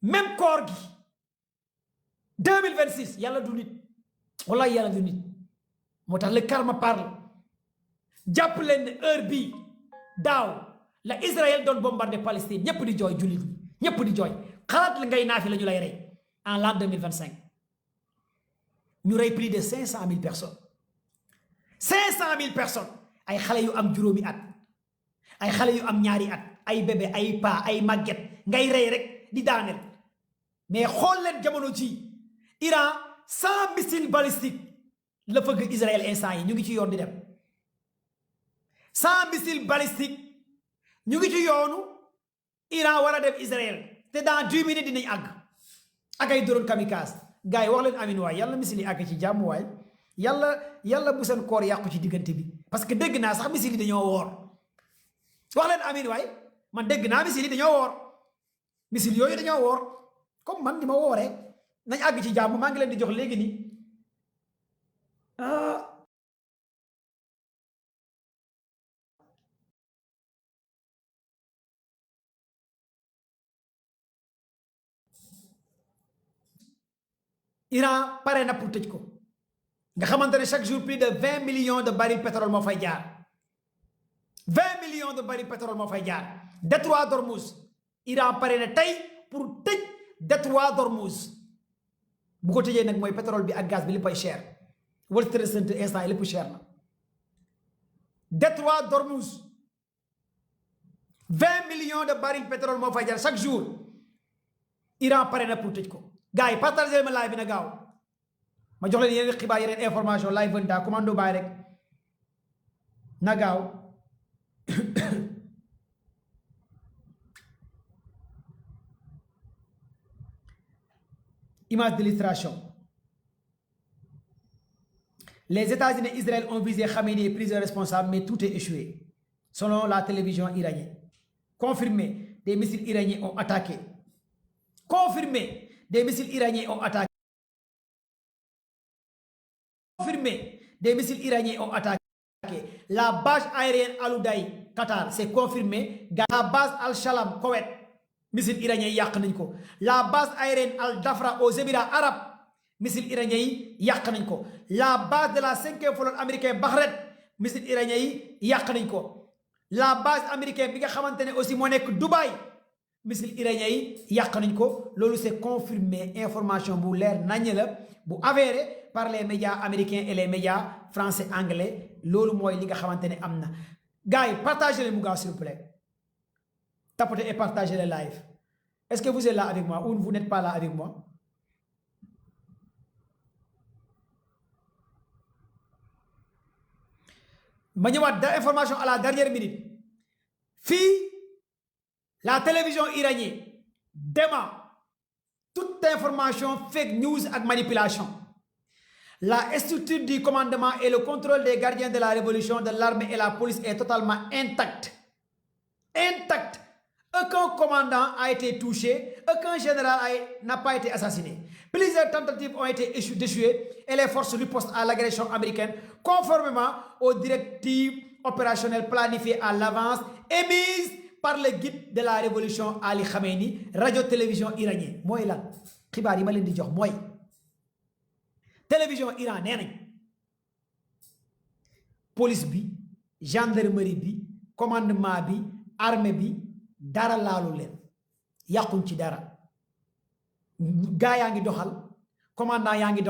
même koor gi 2026 yàlla du nit wallahi yàlla du nit moo tax le karma parle jàpp leen ne heure bii daaw la Israël doon bombardé Palestine ñëpp di jooy jullit ñëpp di jooy xalaat la ngay naafila ñu lay rey en l'an 2025 ñu rey plus de 500 000 personnes 500 000 personnes ay xale yu am juróomi at ay xale yu am ñaari at ay bébé ay pa ay màgget ngay rey rek di daaneel mais xool leen jamono ji Iran 100 missiles balistiques la fëgg Israël instant yi ñu ngi ci yoon di dem 100 missiles balistiques ñu ngi ci yoonu Iran war a dem Israël te dans 10 minutes dinañ àgg ak ay drone kamikaze gars yi wax leen amin waay yàlla missiles yi àgg ci jàmm waay yàlla bu seen koor yàqu ci diggante bi parce que dégg naa sax missiles yi dañoo woor wax leen amin waay man dégg naa missiles yi dañoo woor missiles yooyu dañoo woor comme man ni ma wooree nañ àgg ci jàmm maa ngi leen di jox léegi nii Iran pare na pour tëj ko nga xamante ne chaque jour plus de 20 millions de barils pétrole moo fay jaar 20 millions de barils pétrole moo fay jaar détroit d'Ormuz Iran pare na tey pour tëj détroit d'Ormuz bu ko tëjee nag mooy pétrole bi ak gaz bi léppay cher World Trade Center instant yi lépp cher na détroit d'Ormuz 20 millions de barils pétrole moo fay jaar chaque jour Iran pare na pour tëj ko gars yi partagé ma live bi na gaaw ma jox leen yeneen xibaar yeneen information live venta commando baay rek na gaaw image d'illustration. Les États-Unis et Israël ont visé Khamenei et plusieurs responsables mais tout est échoué selon la télévision iranienne. Confirmé, des missiles iraniens ont attaqué. Confirmé, des missiles iraniens ont attaqué. Confirmé, des missiles iraniens ont attaqué. La base aérienne Al-Udaï, Qatar, c'est confirmé. La base Al-Shalam, Koweït, missile iranien yàq nañ ko. La base aérienne Al-Dafra aux Émirats arabes, missile iranien yi yàq nañ ko. La base de la 5e flotte américaine Bahreïn, missile iranien yi yàq nañ ko. La base américaine bi nga xamante ne aussi moo nekk Dubaï, missile iranien yi yàq nañ ko loolu c'est confirmé information bu leer nañ la bu avéré par les médias américains et les médias français anglais loolu mooy li nga xamante ne am na gars yi partagez les mu gaaw s'il vous plaît tapotez et partagez les live est-ce que vous êtes là avec moi ou vous n'êtes pas là avec moi ma ñëwaat information à la dernière minute fii la télévision iranienne dément toute information fake news ak manipulation. La structure du commandement et le contrôle des gardiens de la révolution, de l'armée et la police est totalement intacte. Intacte. Aucun commandant a été touché, aucun général n'a pas été assassiné. Plusieurs tentatives ont été déchouées et les forces ripostent à l'agression américaine conformément aux directives opérationnelles planifiées à l'avance émises par le guide de la révolution Ali Khamenei, radio-télévision iranienne. Moi, là, xibaar yi ma leen di jox mooy télévision Iran nee nañ police bi gendarmerie bi commandement bi armée bi dara laalu leen yàquñ ci dara gaa yaa ngi doxal commandant yaa ngi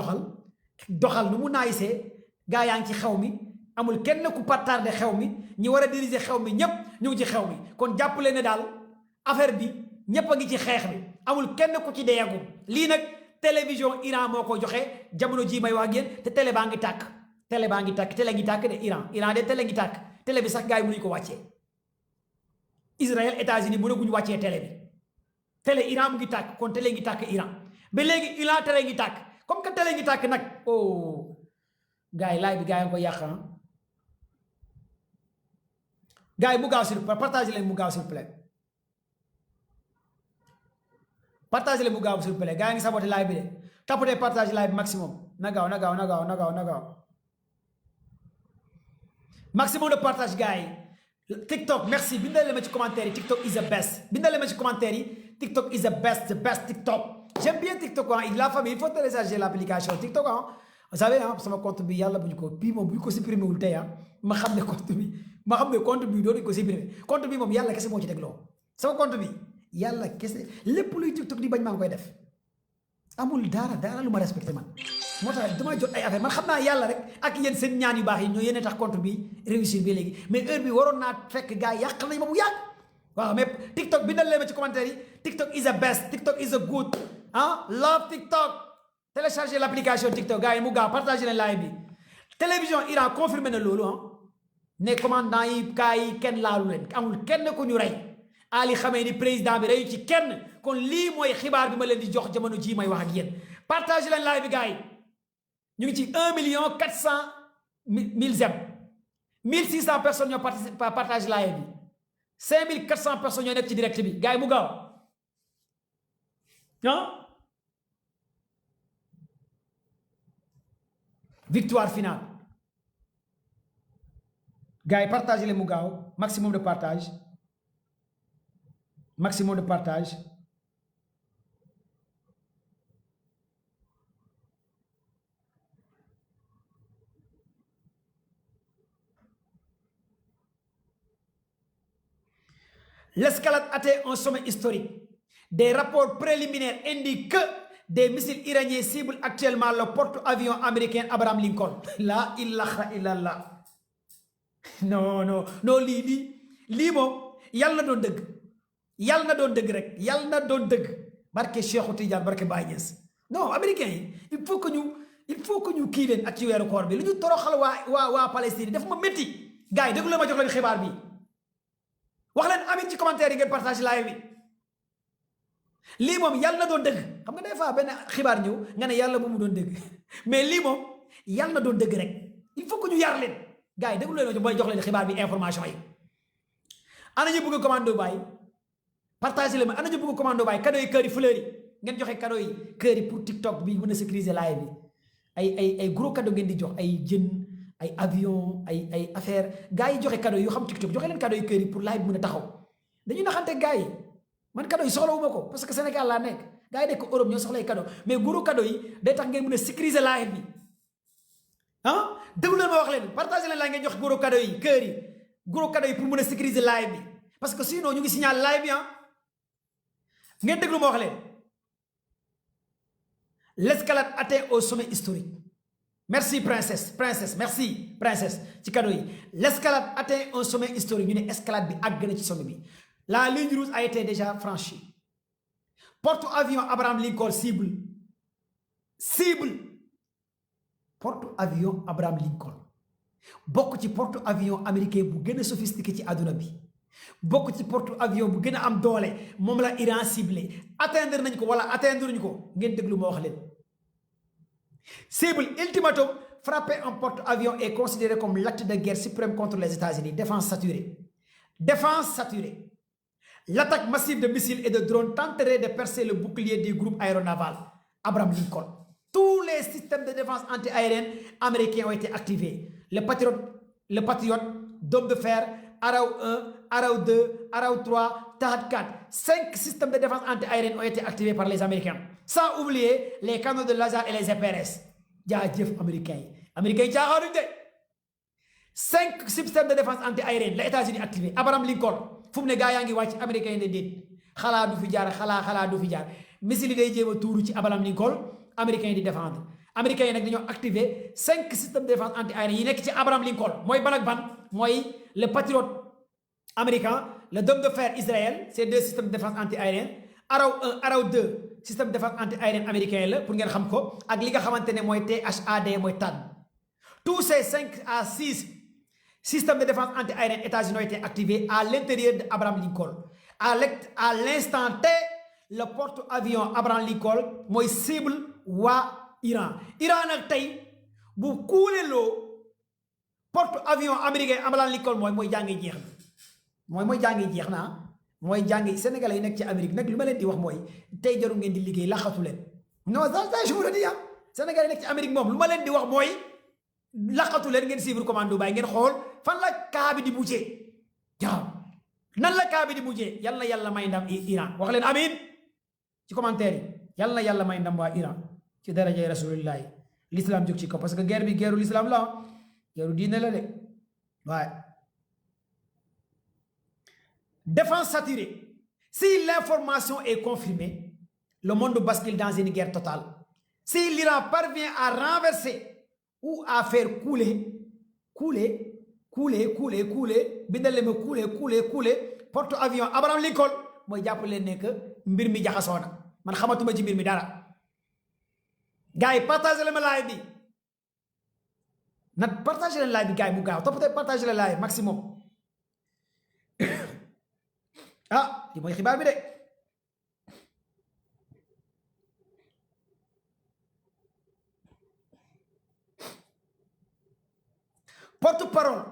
doxal nu mu naayisee gaa yaa ngi ci xew mi amul kenn ku partardé xew mi ñi war a diriger xew mi ñépp ñu ngi ci xew mi kon jàppale ne daal affaire bi ñépp a ngi ci xeex bi amul kenn ku ci deyagu lii nag télévision Iran moo ko joxe jamono jii may wax ak yéen te télé baa ngi tàkk télé ngi tàkk de Iran de télé ngi tàkk télé bi sax gars yi mënuñu ko wàccee Israël États-Unis mënaguñu wàccee télé bi télé Iran mu ngi tàkk kon télé ngi tàkk Iran ba léegi Iran télé ngi tàkk comme que télé ngi tàkk nag oh gars yi laay bi gars yi nga ko yàq gars yi mu gaaw s'il vous plaît partagez leen mu gaaw s'il vous plaît partagez leen mu gaaw s'il vous plaît gars yi ngi saboté live bi de tapotez partage live maximum na gaaw maximum de partage gars yi TikTok merci bindal leen ma ci commentaire yi TikTok is the best bindal leen ma ci commentaire yi TikTok is the best TikTok j'aime bien TikTok la famille il faut télécharger l'application TikTok vous savez sama compte bi yàlla bu ñu ko bii moom bu ñu ko supprimer wul tey ma xam ne compte bi dootuñu ko supprimer compte bi moom yàlla kese moo ci tegloo sama compte bi yàlla kese lépp luy TikTok di bañ maa ngi koy def amul dara lu ma respecté man moo tax dama jot ay affaire man xam naa yàlla rek ak yéen seen ñaan yu baax yi ñoo yéene tax compte bi réussir bi léegi mais heure bi waroon naa fekk gars yi yàq nañ ma bu yàgg waaw mais TikTok bindal leen ma ci commentaire yi TikTok is the best TikTok is a good love TikTok téléchargez l'application TikTok gars yi mu gaaw partagez leen live bi télévision Iran confirmé na loolu ne commandant yi kaa yi kenn laalu leen amul kenn ku ñu rey Ali Khamenei président bi reyu ci kenn kon lii mooy xibaar bi ma leen di jox jamono ji may wax ak yéen partagez leen live bi gars yi ñu ngi ci 1 400 000 j'aime 1600 personnes ñoo partage live bi 5400 personnes ñoo nekk ci direct bi gars yi mu gaaw victoire finale gars yi partagez leen mu gaaw maximum de partage l'escalade atteint un sommet historique. Des rapports préliminaires indiquent que des missiles iraniens ciblent actuellement le porte-avions américain Abraham Lincoln. La ilaha illallah. Non lii moom yàlla na doon dëgg yàlla na doon dëgg rek yàlla na doon dëgg barke Cheikhou Tidiane barke Baye Niass non américains yi il faut que ñu kii leen ak ci weeru koor bi lu ñu toroxal waa Palestine daf ma métti gars yi déglu la ma jox leen xibaar bi wax leen amit ci commentaire yi ngeen partage live bi lii moom yàlla na doon dëgg xam nga des fois benn xibaar ñëw nga ne yàlla moomu doon dëgg mais lii moom yàlla na doon dëgg rek il faut que ñu yar leen gars yi déglu leen ma jox leen xibaar bi information yi ana ñu bëgg commando baay partagé leen ma ana ñu bëgg commando baay cadeau yi kër yi fleur yi ngeen joxe cadeau yi kër yi pour TikTok bi mën a sécuriser live bi ay gros cadeau ngeen di jox ay jën ay avion ay affaire gars yi joxe cadeau yu xam TikTok joxe leen cadeau yi kër yi pour live bi mën a taxaw dañuy naxante gars yi man cadeau yi soxlawuma ko parce que Sénégal laa nekk gars yi nekk Europe ñoo soxlay cadeau mais gros cadeau yi day tax ngeen mën a sécuriser live bi déglu leen ma wax leen partagé leen laa ngeen jox gros cadeau yi kër yi gros cadeau yi pour mën a sécuriser live bi parce que sinon ñu ngi signal live bi ngeen déglu ma wax leen l'escalade atteint au sommet historique. Merci princesse merci princesse ci cadeau yi. L'escalade atteint un sommet historique ñu ne escalade bi àgg na ci sommet bi. La ligne rouge a été déjà franchie. Porte-avions Abraham Lincoln cible porte-avions Abraham Lincoln bokk ci porte-avions américain bu gën a sophistiqué ci àdduna bi bokk ci porte-avions bu gën a am doole moom la Iran ciblé atteindre nañ ko wala atteindre ñu ko ngeen déglu ma wax leen. Cible ultimatum frapper un porte-avions est considéré comme l'acte de guerre suprême contre les États-Unis. Défense saturée. L'attaque massive de missiles et de drones tenterait de percer le bouclier du groupe aéronaval Abraham Lincoln. Tous les systèmes de défense anti-aérienne américains ont été activés. Le Patriot, Dôme de fer, Arrow 1, Arrow 2, Arrow 3, Tahad 4. 5 systèmes de défense anti-aérienne ont été activés par les Américains. Sans oublier les canons de laser et les EPRS. jaajëf américains yi. Américains yi caaxaanuñ de. 5 systèmes de défense anti-aérienne les États-Unis activés. Abraham Lincoln fu mu ne gaa yaa ngi wàcc américains yi ne déet xalaa du fi jaar xalaa du fi jaar missile yi day jéem a tuuru ci Abraham Lincoln américains yi di défendre. Américains yi nag dañoo activé 5 systèmes de défense anti-aérienne yi nekk ci Abraham Lincoln mooy ban ak ban mooy le Patriot américain le Dôme de fer Israël c'est 2 systèmes de défense anti-aérienne. Arrow 1 Arrow 2 système de défense anti-aérienne américain la pour ngeen xam ko ak li nga xamante ne mooy THAAD mooy THAAD. Tous ces 5 à 6 systèmes de défense anti-aérienne États-Unis ont été activés à l'intérieur de Abraham Lincoln. À l'instant T le porte-avions Abraham Lincoln mooy cible waa Iran. Iran nag tey bu kuuleloo porte-avions américain Abraham Lincoln mooy jàngi jeex na mooy jàngi jeex na mooy jàngi Sénégalais yi nekk ci Amérique nag li ma leen di wax mooy tey jarul ngeen di liggéey laxatu leen non ça je vous le dis Sénégalais yi nekk ci Amérique moom lu ma leen di wax mooy laxatu leen ngeen suivre commando Baye ngeen xool fan la kaa bi di mujjee waaw nan la kaa bi di mujjee yal na yàlla may ndam Iran wax leen amin ci commentaire yi yal na yàlla may ndam waa Iran ci darajay rasulillahi l'islam jóg ci kaw parce que guerre bi guerru l'islam la guerru diine la de waaye défense saturée. Si l'information est confirmée, le monde bascule dans une guerre totale. Si l'Iran parvient à renverser ou à faire couler, porte-avions Abraham Lincoln, mooy jàpp leen ne que mbir mi jaxasoo na man xamatuma ci mbir mi dara. Gars yi partagé leen ma live bi nag partagé leen live bi gars yi mu gaaw toppatee partagé leen live maximum. ah li mooy xibaar bi de porte-parole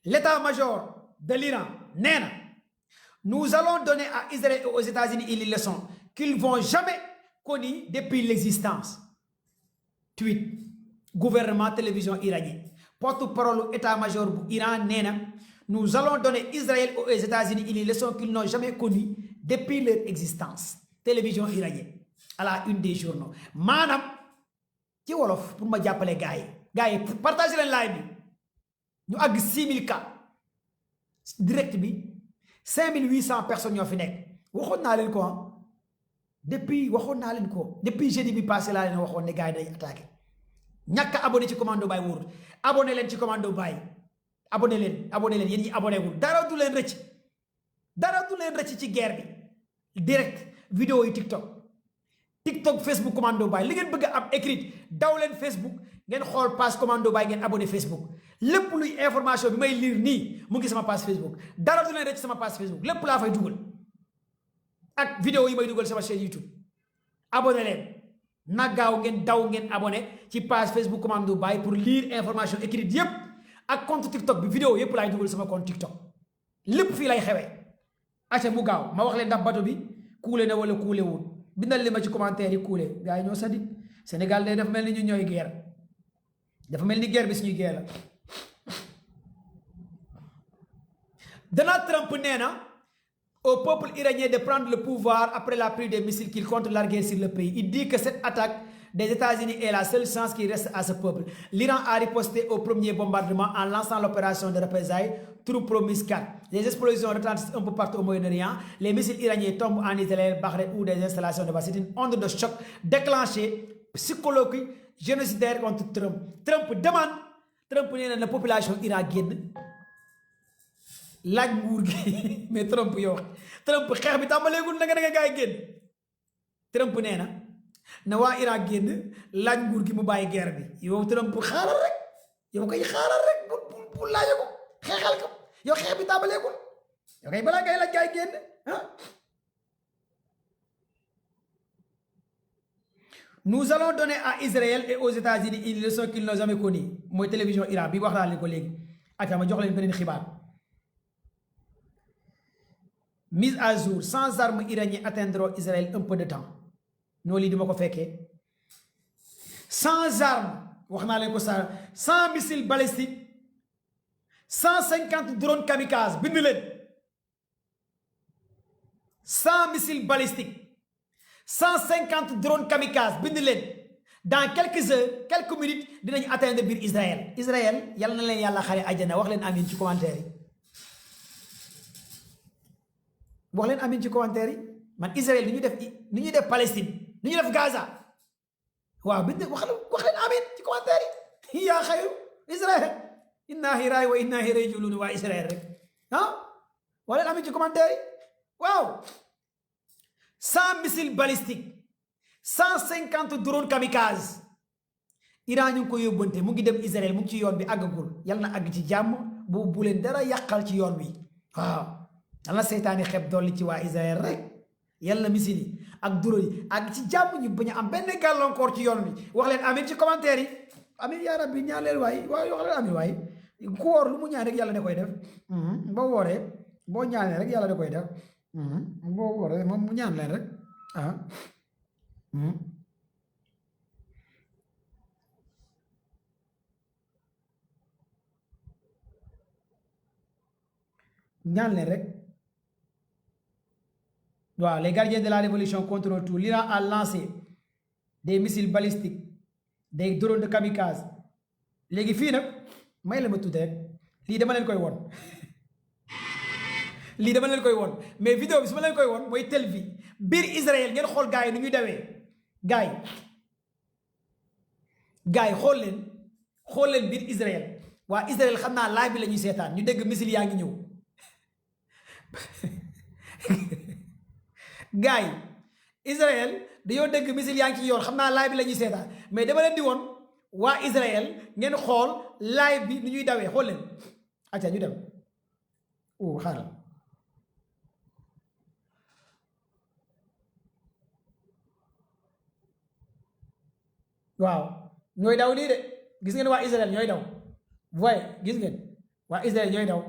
l'état-major de l'Iran nee na nous allons donner à Israël et aux États-Unis une leçon qu'ils vont jamais connue depuis l'existence. Tweet gouvernement télévision iranien porte-parole état-major bu Iran nee na nous allons donner Israël aux États-Unis une leçon qu'ils n'ont jamais connue depuis leur existence. Télévision iranienne à la une des journaux maanaam ci wolof pour ma jàppale gars yi partagé leen live bi ñu àgg 6000 cas direct bi 5800 personnes ñoo fi nekk waxoon naa leen ko depuis jeudi bi passé laa leen waxoon ne gars yi day attaqué ñàkk a abonné ci commando Baye wóorut abonné leen ci commando Baye abonné leen yéen ñi abonné wul dara du leen rëcc ci guerre bi direct vidéo yi TikTok Facebook commando Baye li ngeen bëgg a am écrit daw leen Facebook ngeen xool page commando Baye ngeen abonné Facebook lépp luy information bi may lire nii mu ngi sama page Facebook dara du leen rëcc sama page Facebook lépp laa fay dugal ak vidéo yi may dugal sama chaîne YouTube abonné leen na gaaw ngeen daw ngeen abonné ci page Facebook commando Baye pour lire information écrite yépp ak compte TikTok bi vidéo yépp laay dugal sama compte TikTok lépp fii lay xewee acca mu gaaw ma wax leen ndax bato bi kuule na wala kuule wul bindal li ma ci commentaire yi kuule gars yi ñoo sadik Sénégal day dafa mel ni ñu ñooy guerre dafa mel ni guerre bi suñuy guerre la. Donald Trump nee na au peuple iranien de prendre le pouvoir après la pluie des missiles qu'il compte larguer sur le pays. Il dit que cette attaque des États-Unis est la seule chance qui reste à ce peuple. L'Iran a riposté au premier bombardement en lançant l'opération de représailles True Promise 4. Les explosions retentissent un peu partout au Moyen-Orient. Les missiles iraniens tombent en Israël, Bahreïn ou des installations de base. C'est une onde de choc déclenchée, psychologique, génocidaire contre Trump. Trump demande, Trump nee na la population Iran génn laaj nguur gi mais Trump yow Trump xeex bi tàmbaleegul na nga gaay génn Trump nee na waa Iran génn laaj nguur gi mu bàyyi guerre bi yow Trump xaaral rek yow kay xaaral rek bu laaje ko xeexal ko yow xeex bi tàmbaleegul yow kay balaa ngay laaj gaay génn ah. Nous allons donner à Israël et aux États-Unis une leçon qu'ils n'ont jamais connue mooy télévision Iran bi wax naa leen ko léegi ak ma jox leen beneen xibaar. Mise à jour, sans armes iraniennes atteindront Israël un peu de temps. Nous li dima ko fekkee. Sans armes, wax naa leen ko sans missiles balistiques, 150 drones kamikazes, bind leen. Sans missiles balistiques, 150 drones kamikazes, bind leen. Dans quelques heures, quelques minutes, dinañ atteindre biir Israël. Israël, yàlla na leen yàlla xare àjjana, wax leen amiin ci commentaire yi. wax leen amin ci commentaire yi man Israël ni ñu def Palestine ni ñu def Gaza waaw bi wax leen amin ci commentaire yi yaa xayru Israël inna lillahi wa inna ilayhi raji'un waa Israël rek wax leen amin ci commentaire yi waaw 100 missiles balistiques 150 drones kamikazes Iran ñu ngi ko yóbbante mu ngi dem Israël mu ngi ci yoon bi àggagul yal na àgg ci jàmm bu leen dara yàqal ci yoon bi waaw yàlla seytaani xeb dolli ci waa Israël rek yàlla misil yi ak duro yi ak ci jàmm ñu bañ a am benn gàllankoor ci yoon bi wax leen amin ci commentaire yi amin yaa rabbi ñaan leen waay waaye wax leen amin waay ku woor lu mu ñaan rek yàlla da koy def boo wooree boo ñaanee rek yàlla da koy def boo wooree moom mu ñaan leen rek ñaan leen rek. Voilà, les gardiens de la révolution contrôlent tout. L'Iran a lancé des missiles balistiques, des drones de kamikaze. Léegi fii nag may la ma tudd rek lii dama leen koy woon lii dama leen koy woon mais vidéo bi su ma leen koy woon mooy tel bi biir Israël ngeen xool gars yi nu ñuy dawee gars yi xool leen biir Israël waa Israël xam naa live bi la ñuy seetaan ñu dégg missile yaa ngi ñëw gars yi Israël dañoo dégg missile yaa ngi ci yoon xam naa live bi la ñuy seetaan mais dama leen di woon waa Israël ngeen xool live bi nu ñuy dawee xool leen acca ñu dem xaaral waaw ñooy daw nii de gis ngeen waa Israël ñooy daw voyez gis ngeen waa Israël ñooy daw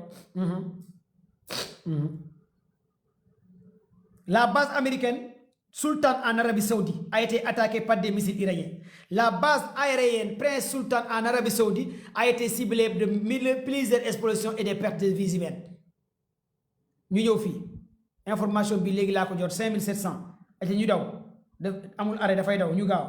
La base américaine Sultan en Arabie Saoudite a été attaquée par des missiles iraniens. La base aérienne Prince Sultan en Arabie Saoudite a été ciblée de plusieurs explosions et des pertes de vies humaines. ñu ñëw fii information bi léegi laa ko jot 5700 et ñu daw amul arrêt dafay daw ñu gaaw.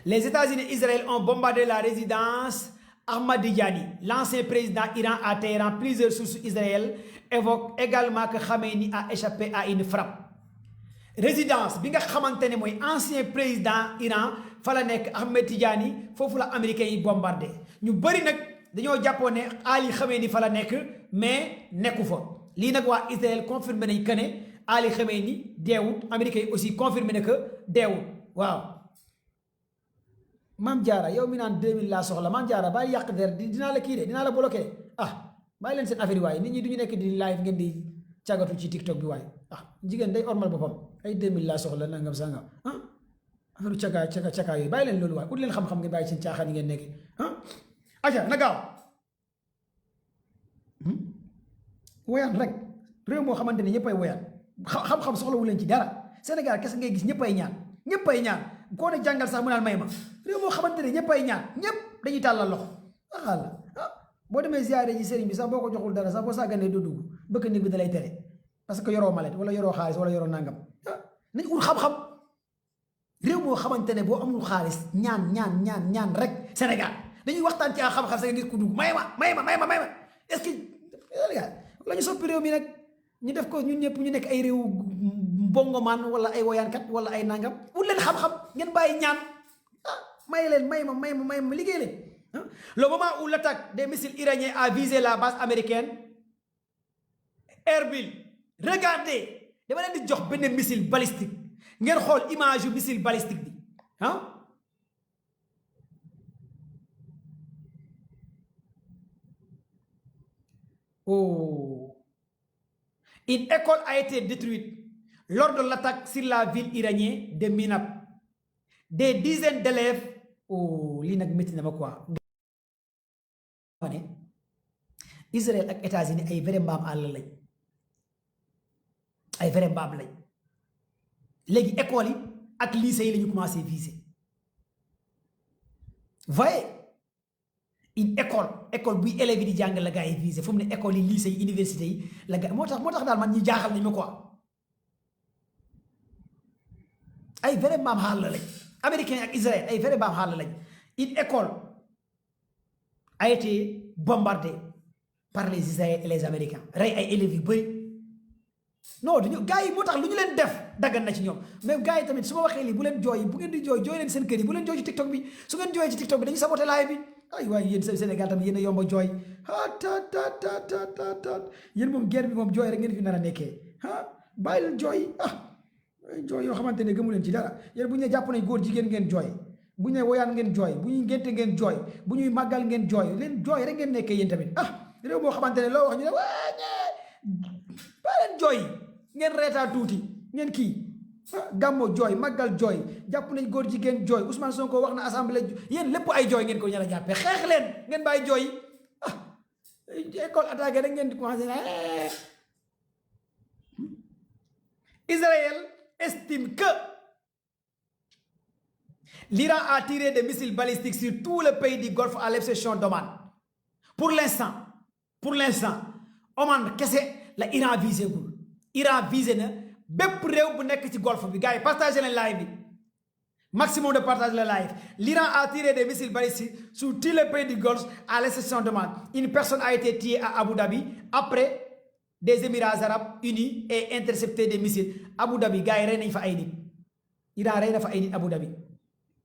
Les États-Unis et Israël ont bombardé la résidence Ahmadiyani. L'ancien président Iran à Téhéran, plusieurs sources israéliennes évoquent également que Khamenei a échappé à une frappe. Résidence bi nga xamante ne mooy ancien président Iran fa la nekk Ahmadiyani foofu la américains yi bombardé ñu bëri nag dañoo jàppoon ne Ali Khamenei fa la nekk mais nekku fa lii nag waa Israël confirmé nañ que ne Ali Khamenei deewut américains yi aussi confirmé na que deewut waaw. Maam Jaara yow mi naan 2000 laa soxla Maam Jaara bàyyi yàq der dinaa la kii de dinaa la bloqué bàyyi leen seen affaire yi waaye nit ñi du ñu nekk di live ngeen di càggatu ci TikTok bi waaye jigéen day ormal boppam ay 2000 laa soxla nangam sangam affaire caga yooyu bàyyi leen loolu waaye ut leen xam-xam ngeen bàyyi seen caaxaan yi ngeen nekk aja na gaaw woyaan rek réew moo xamante ne ñëppay woyaan xam-xam soxlawu leen ci dara Sénégal kese ngay gis ñëppay ñaan koo ne jàngal sax mu naan may ma réew moo xamante ne ñëppay ñaan ñëpp dañuy tàllal loxo boo demee ziyaare ji sëriñ bi sax boo ko joxul dara sax boo sàgganee doo dugg bëgg néeg bi da lay tere parce que yoroo malet wala yoroo xaalis wala yoroo nangam nañ ut xam-xam réew moo xamante ne boo amul xaalis ñaan rek Sénégal dañuy waxtaan ci xam-xam sa ngir ku dugg may ma est-ce que la ñu soppi réew mi nag ñu def ko ñun ñëpp ñu nekk ay réew bongomaan wala ay woyaankat wala ay nangam ut leen xam-xam ngeen bàyyi ñaan may leen may ma liggéey leen. Le moment où l'attaque des missiles iraniens a visé la base américaine Erbil, regardez dama leen di jox benn missile balistique ngeen xool image yu missile balistique bi oh, une école a été détruite lors de l'attaque sur la ville iranienne de Minab. Des dizaines d'élèves oh lii nag métti na ma quoi. Israël ak États-Unis ay vrai mbaam àll lañ ay vrai mbaam lañ léegi école yi ak lycée yi la ñu commencé viser voyez une école buy élèves yi di jàng la gaa yi viser fu mu ne école yi lycée yi université yi la gaa moo tax daal man ñi jaaxal nañ ma quoi ay vrai mbaam àll lañ américain ak Israël ay vrai mbaam àll lañ une école a été bombardée par les Israéliens et les Américains rey ay élèves yu bëri non duñu gars yi moo tax lu ñu leen def daggan na ci ñoom mais gars yi tamit su ma waxee lii bu leen jooy bu ngeen di jooy leen seen kër yi bu leen jooy ci TikTok bi su ngeen jooyee ci TikTok bi dañuy saboté live bi ay waaye yéen Sénégal tamit yéen a yomba jooy yéen moom guerre bi moom jooy rek ngeen fi nar a nekkee bàyyi leen jooy jooy yoo xamante ne gëmu leen ci dara yéen bu ñu ne jàpp nañ góor jigéen ngeen jooy bu ñu ne woyaan ngeen jooy bu ñuy ngénte ngeen jooy bu ñuy màggal ngeen jooy leen jooy rek ngeen nekkee yéen tamit réew moo xamante ne loo wax ñu ne ba leen jooy ngeen reetaa tuuti ngeen kii gàmmo jooy màggal jooy jàpp nañ góor jigéen jooy Ousmane Sonko wax na assemblée yéen lépp ay jooy ngeen ko ñala jàppee xeex leen ngeen bàyyi jooy école attaqué rek ngeen di commencé Israël estime que l'Iran a tiré des missiles balistiques sur tout le pays du Golfe à l'exception d'Oman. Pour l'instant, Oman kese la Iran visé gul. Iran visé na bépp réew bu nekk ci Golfe bi gars yi partagé leen live bi maximum de partage le live. L'Iran a tiré des missiles balistiques sur tout le pays du Golfe à l'exception d'Oman. Une personne a été tuée à Abu Dhabi après des Émirats arabes unis et intercepté des missiles. Abu Dhabi gars yi rey nañ fa ay nit. Iran rey na fa ay nit Abu Dhabi.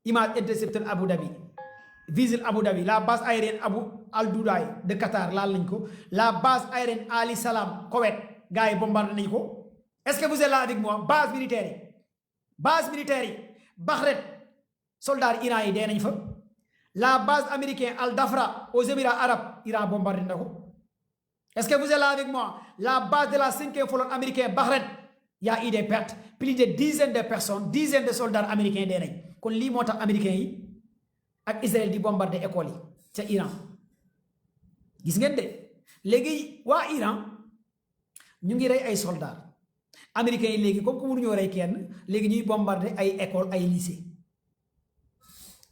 Image intercepteur Abu Dhabi. Visile Abu Dhabi. La base aérienne Abu Al Dudaï de Qatar laal nañ ko. La base aérienne Ali Salam Koweït gars yi bombardé nañ ko. Est-ce que vous êtes là avec moi? Base militaire yi. Bahreïn soldats Iran yi dee nañ fa. La base américaine Al Dafra aux Émirats arabes Iran bombardé na ko. Est-ce que vous êtes là avec moi? La base de la 5e flotte américaine Bahreïn y a eu des pertes. Plus de dizaines de personnes, dizaines de soldats américains dee nañ. kon lii moo tax américains yi ak Israël di bombarder école yi ca Iran gis ngeen de léegi waa Iran ñu ngi rey ay soldats américains yi léegi comme que mënuñoo rey kenn léegi ñuy bombarder ay école ay lycée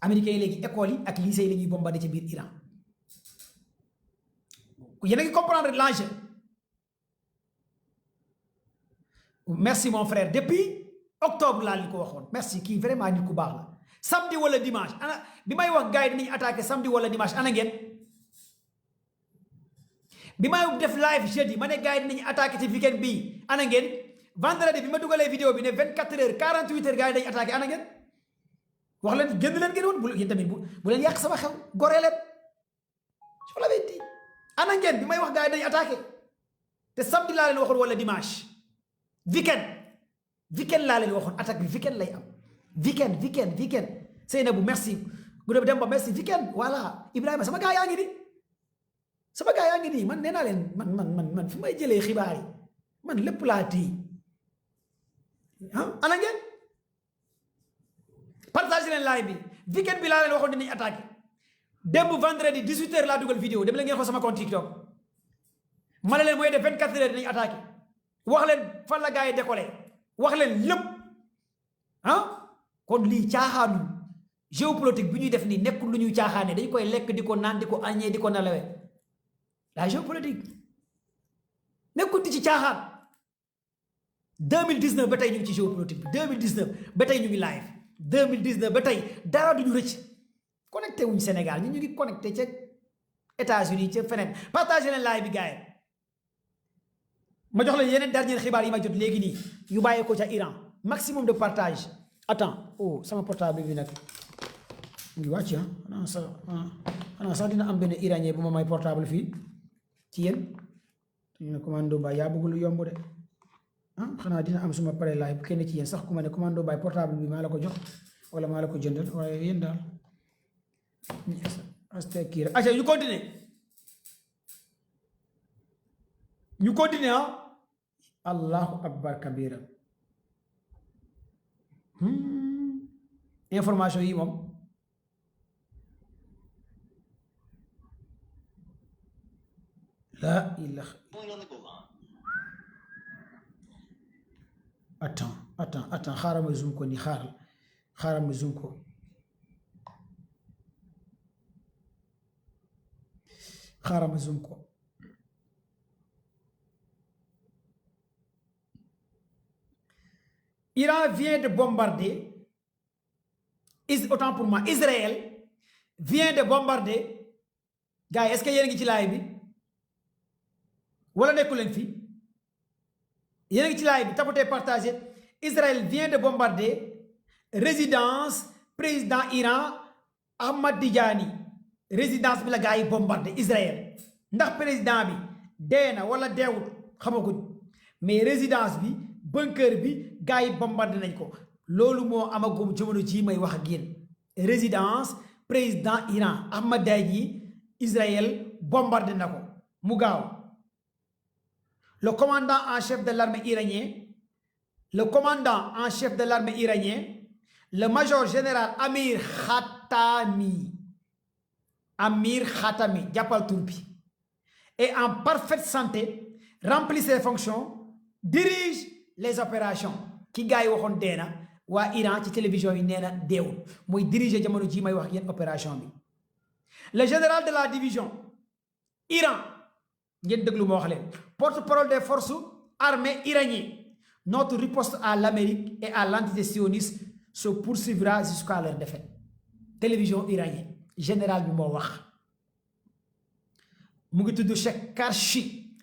américains yi léegi école yi ak lycée yi la ñuy bombarder ci biir Iran yéen a ngi comprendre l'enjeu. Merci mon frère depuis octobre laa li ko waxoon merci kii vraiment nit ku baax la samedi wala dimanche ana bi may wax gars yi dinañ attaqué samedi wala dimanche ana ngeen bi may def live jeudi ma ne gars yi dinañ attaqué ci weekend bii ana ngeen vendredi bi ma dugalee vidéo bi ne 24 heures 48 heures gars yi dañ attaqué ana ngeen wax leen génn leen ngeen woon bu yéen tamit bu leen yàq sama xew goree leen je l'avais dit ana ngeen bi may wax gars yi dañ attaqué te samedi laa leen waxoon wala dimanche weekend laa leen waxoon attaque bi weekend lay am weekend Seynabou merci Gouda Demba merci weekend voilà Ibrahima sama gaa yaa ngi nii man nee naa leen man fu may jëlee xibaar yi man lépp laa téye ana ngeen partage leen live bi weekend bi laa leen waxoon dinañ attaqué démb vendredi 18h laa dugal vidéo dem leen ngeen ko sama compte TikTok ma ne leen mooy de 24 heures dinañ attaqué wax leen fan la gaa yi décollé wax leen lépp kon lii caaxaanu géopolitique bi ñuy def nii nekkul lu ñuy caaxaane dañ koy lekk di ko naan di ko añee di ko nalawee la géopolitique nekkuti ci caaxaan 2019 ba tey ñu ngi ci géopolitique bi 2019 ba tey ñu ngi live 2019 ba tey dara duñu rëcc connecté wuñ Sénégal ñu ngi connecté ca États-Unis ca feneen partagé leen live bi gars yi ma jox leen yeneen dernier xibaar yi ma jot léegi nii yu bàyyee ko ca Iran maximum de partage attends oh sama portable bi nag ngi wàcc xanaa sax dina am benn iranien bu ma may portable fii ci yéen ñu ne commando bay yaa bëgg lu yomb de xanaa dina am suma pare live kenn ci yéen sax ku ma ne commando bay portable bi maa la ko jox wala maa la ko jëndal waaye yéen daal aste kii rek aca ñu continuer allahu akbar kabira information yi moom la ilaha attends xaaral ma zoom ko ni xaaral ma zoom ko Iran vient de bombarder autant pour moi Israël vient de bombarder gars yi est-ce que yéen ngi ci live bi wala nekku leen fii yéen ngi ci live bi tapotez partagé Israël vient de bombarder résidence président Iran Ahmadinejad résidence bi la gars yi bombardé Israël ndax président bi dee na wala deewut xamaguñ mais résidence bi bunker bi gars yi bombardé nañ ko loolu moo amagum jamono ji may wax ak yéen résidence président Iran Ahmadinejad Israël bombardé na ko mu gaaw le commandant en chef de l'armée iranien le major général Amir Khatami jàppal tur bi est en parfaite santé remplit ses fonctions dirige les opérations ki gars yi waxoon dee na waa Iran ci télévision yi nee na deewul mooy diriger jamono ji may wax yéen opération bi le général de la division Iran ngeen déglu ma wax leen porte-parole des forces armées iraniennes notre riposte à l'Amérique et à l'entité sioniste se poursuivra jusqu'à leur défaite télévision iranienne général bi moo wax mu ngi tudd Cheikh Karshi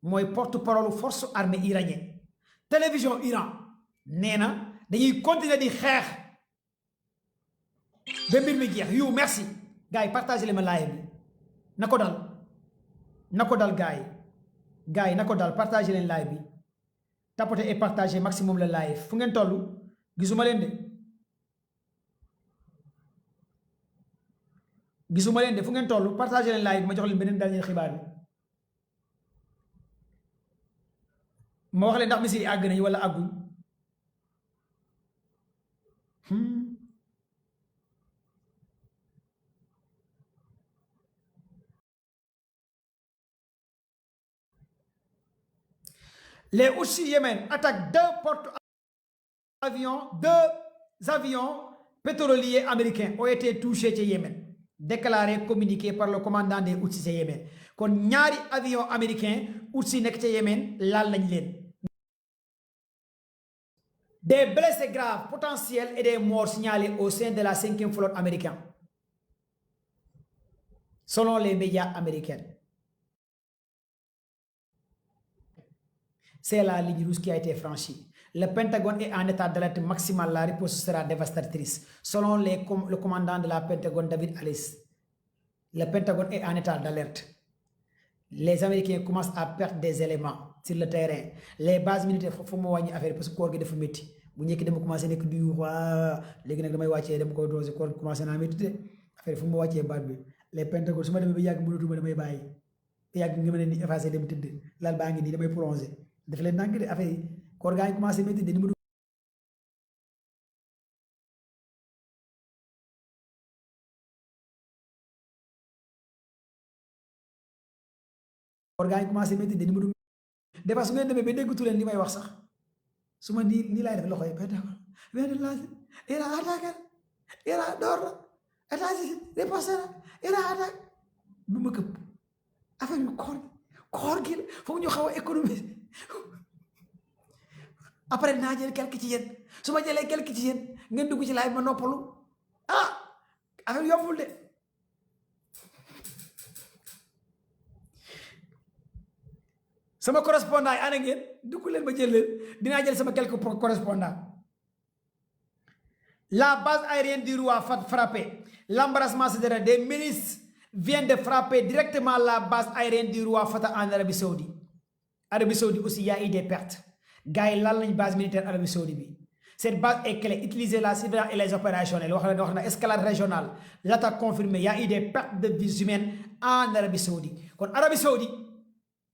mooy porte-parole force armée iranienne télévision Iran nee na dañuy continuer di xeex ba mbir mi jeex yu merci gars yi partagé le ma live bi na ko dal gars yi na ko dal partagé leen live bi tapoter et partager maximum le live fu ngeen toll gisuma leen de fu ngeen toll partagé leen live ma jox leen beneen dernier xibaar bi ma wax leen ndax missile yi àgg nañu wala àgguñ les Houthis Yémen attaquent deux avions pétroliers américains ont été touchés ci Yémen déclaré communiqué par le commandant des Houthis ci Yémen kon ñaari avion américain Houthis nekk ci Yémen laal nañ leen des blessés graves potentiels et des morts signalés au sein de la 5e flotte américaine selon les médias américains. C'est la ligne rouge qui a été franchie. Le Pentagone est en état d'alerte maximale. La riposte sera dévastatrice. Selon le commandant de la Pentagone, David Alice, le Pentagone est en état d'alerte. Les Américains commencent à perdre des éléments sur le terrain. Les bases militaires faut mu wàññi affaire parce que koor gi dafa métti bu njëkk dama commencé nekk di waa léegi nag damay wàccee dama ko dosé koor commencé naa métti de affaire fu mu wàccee baat bi les Pentagone su ma demee ba yàgg mënatuma damay bàyyi yàgg nga mën a ni effacé dem tëdd lal baa ngi nii damay prolongé daf leen nànk de affaire yi koor gaa ngi commencé métti de ni mu koor gaa ngi commencé métti de ni mu des fois su ngeen demee ba déggatu leen li may wax sax su ma nii laay def loxo yi Iran attaqué Iran door États-Unis riposte Iran attaque du ma këpp affaire bi koor koor gi foog ñu xaw a économiser après naa jël quelque ci yéen su ma jëlee quelque ci yéen ngeen dugg ci live ma noppalu affaire yombul de sama correspondant yi ana ngeen dugg leen ma jël leen dinaa jël sama quelques correspondants. La base aérienne du roi frappée. L'embarrassement c'est-à-dire des ministres viennent de frapper directement la base aérienne du roi Fatah en Arabie Saoudite. Arabie Saoudite aussi, il y a eu des pertes. Gars, il y a une base militaire Arabie Saoudite. Cette base est clé. Utiliser la surveillance et les opérationnels. Escalade régionale. L'attaque confirmée. Il y a eu des pertes de vies humaines en Arabie Saoudite. Donc, Arabie Saoudite,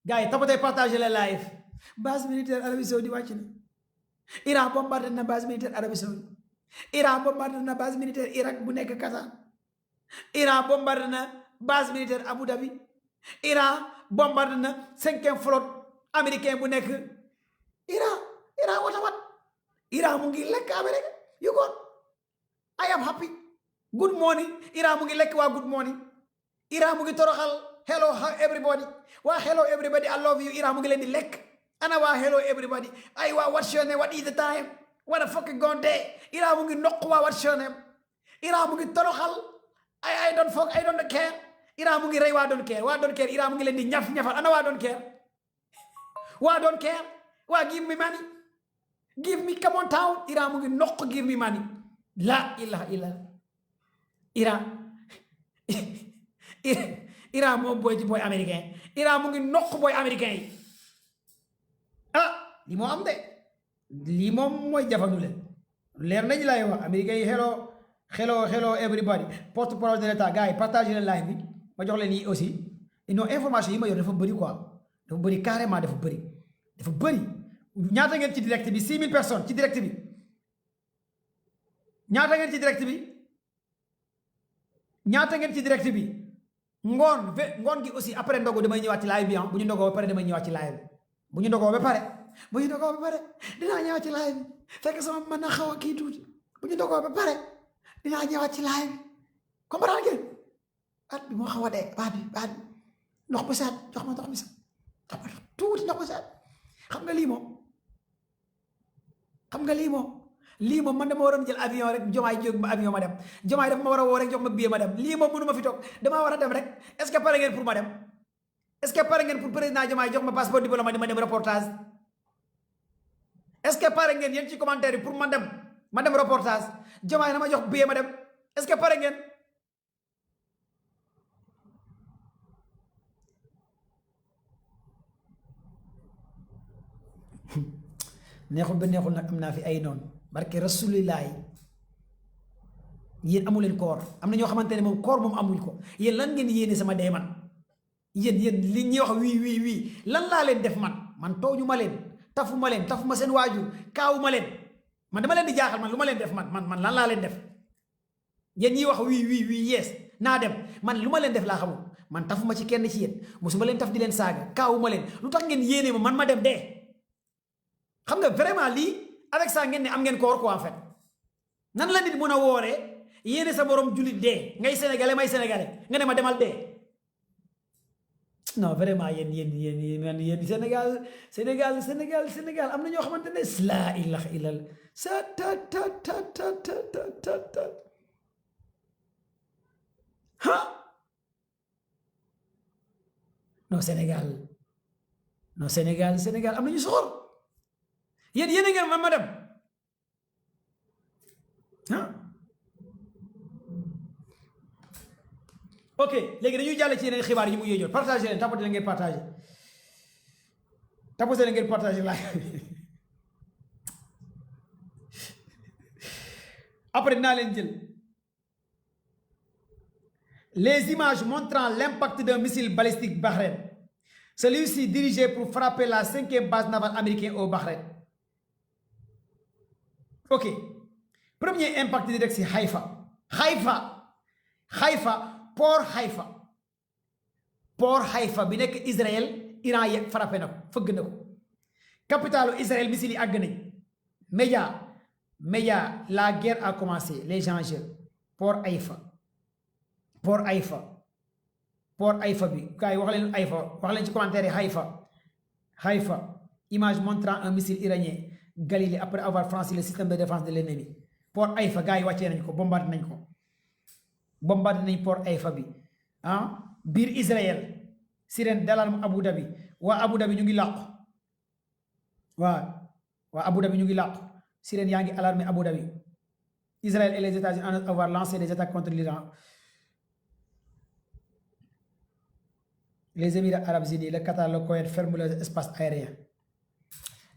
gars, il faut partager les lives. Base militaire Arabie Saoudite, Iran bombardé la base militaire Arabie Saoudite. Iran bombardé na base militaire Irak bu nekk Qatar. Iran bombardé na base militaire Abu Dhabi. Iran bombardé na 5e flotte américain bu nekk Iran what Iran mu ngi lekk Amérique you got I am happy good morning Iran mu ngi lekk waa good morning. Iran mu ngi toroxal hello everybody waa hello everybody I love you Iran mu ngi leen di lekk ana waa hello everybody ay waa what's your name what is the time what the fuck gone day Iran mu ngi noq waa what's your name Iran mu ngi toroxal I don't care Iran mu ngi rey waa don't care Iran mu ngi leen di ñafal ana waa don't care waa give me money give me come on town Iran mu ngi noq give me money la ilaha illa Iran moom booy ci booy américain Iran mu ngi noq booy américain yi li moo am de lii moom mooy jafandu leen leer nañ lay wax américain yi hello everybody porte-parole de l'état gars yi partagé leen live bi ma jox leen yi aussi non information yi ma yor dafa bëri quoi dafa bëri carrément dafa bëri ñaata ngeen ci direct bi 6000 personnes ci direct bi ñaata ngeen ci direct bi ngoon gi aussi après ndogu damay ñëwaat ci live bi bu ñu ndogoo ba pare damay ñëwaat ci live bi bu ñu ndogoo ba pare dinaa ñëwaat ci live bi fekk sama mën na xaw a kii tuuti bu ñu ndogoo ba pare dinaa ñëwaat ci live bi comprendre ngeen baat bi moo xaw a dee baat bi ndox bu set jox ma ndox mi sax jox ma tuuti ndox bu set xam nga lii moom man dama waroon jël avion rek jomaay jóg ma avion ma dem jomaay dafa ma war a woo rek jox ma billet ma dem lii moom mënu ma fi toog damaa war a dem rek est-ce que pare ngeen pour ma dem est-ce que pare ngeen pour président jomaay jox ma passeport diplomate ma dem reportage est-ce que pare ngeen yéen ci commentaire yi pour ma dem reportage jomaay na ma jox billet ma dem est-ce que pare ngeen neexul ba neexul nag am naa fi ay noonu barke rasulillahi yéen amu leen koor am na ñoo xamante ne moom koor moom amuñ ko yéen lan ngeen yéene sama dee man yéen li ñuy wax wii lan laa leen def man tooñu ma leen tafuma seen waajur kaawu ma leen man dama leen di jaaxal man lu ma leen def man lan laa leen def yéen ñiy wax wii yees naa dem man lu ma leen def laa xamul man tafuma ci kenn ci yéen mosuma leen taf di leen saaga kaawu ma leen lu tax ngeen yéene ma man ma dem dee xam nga vraiment lii avec ça ngeen ne am ngeen koor quoi en fait nan la nit mën a wooree yéene sa borom jullit dee ngay sénégalais may sénégalais nga ne ma demal dee non vraiment yéen Sénégal am na ñoo xamante ne la ilaha illallah sa ta non Sénégal am na ñu soxor yéen ngeen man ma dem ok léegi dañuy jàll ci yeneen xibaar yi mu yee jot partagé leen tapoté leen ngeen partagé la après dinaa leen jël les images montrant l'impact d'un missile balistique Bahreïn, celui-ci dirigé pour frapper la 5e base navale américaine au Bahreïn. Ok premier impact direct si Haïfa port Haïfa bi nekk Israël Iran ye frappé na ko fëgg na ko capitalu Israël missile yi àgg nañ média la guerre a commencé les gens jeunes port Haïfa port Haïfa bi gars yi wax leen Haïfa wax leen ci commentaire yi Haïfa image montrant un missile iranien Galilée après avoir franchi le système de défense de l'ennemi port Haïfa gars yi wàccee nañ ko bombardé nañ port Haïfa bi ah biir Israël sirène d'alarme Abu Dhabi waa Abu Dhabi ñu ngi làqu waa Abu Dhabi ñu ngi làqu sirène yaa ngi alarmé Abu Dhabi Israël et les États-Unis annoncent avoir lancé des attaques contre l'Iran. Les Émirats arabes unis, le Qatar, le Koweït ferment leurs espaces aériens.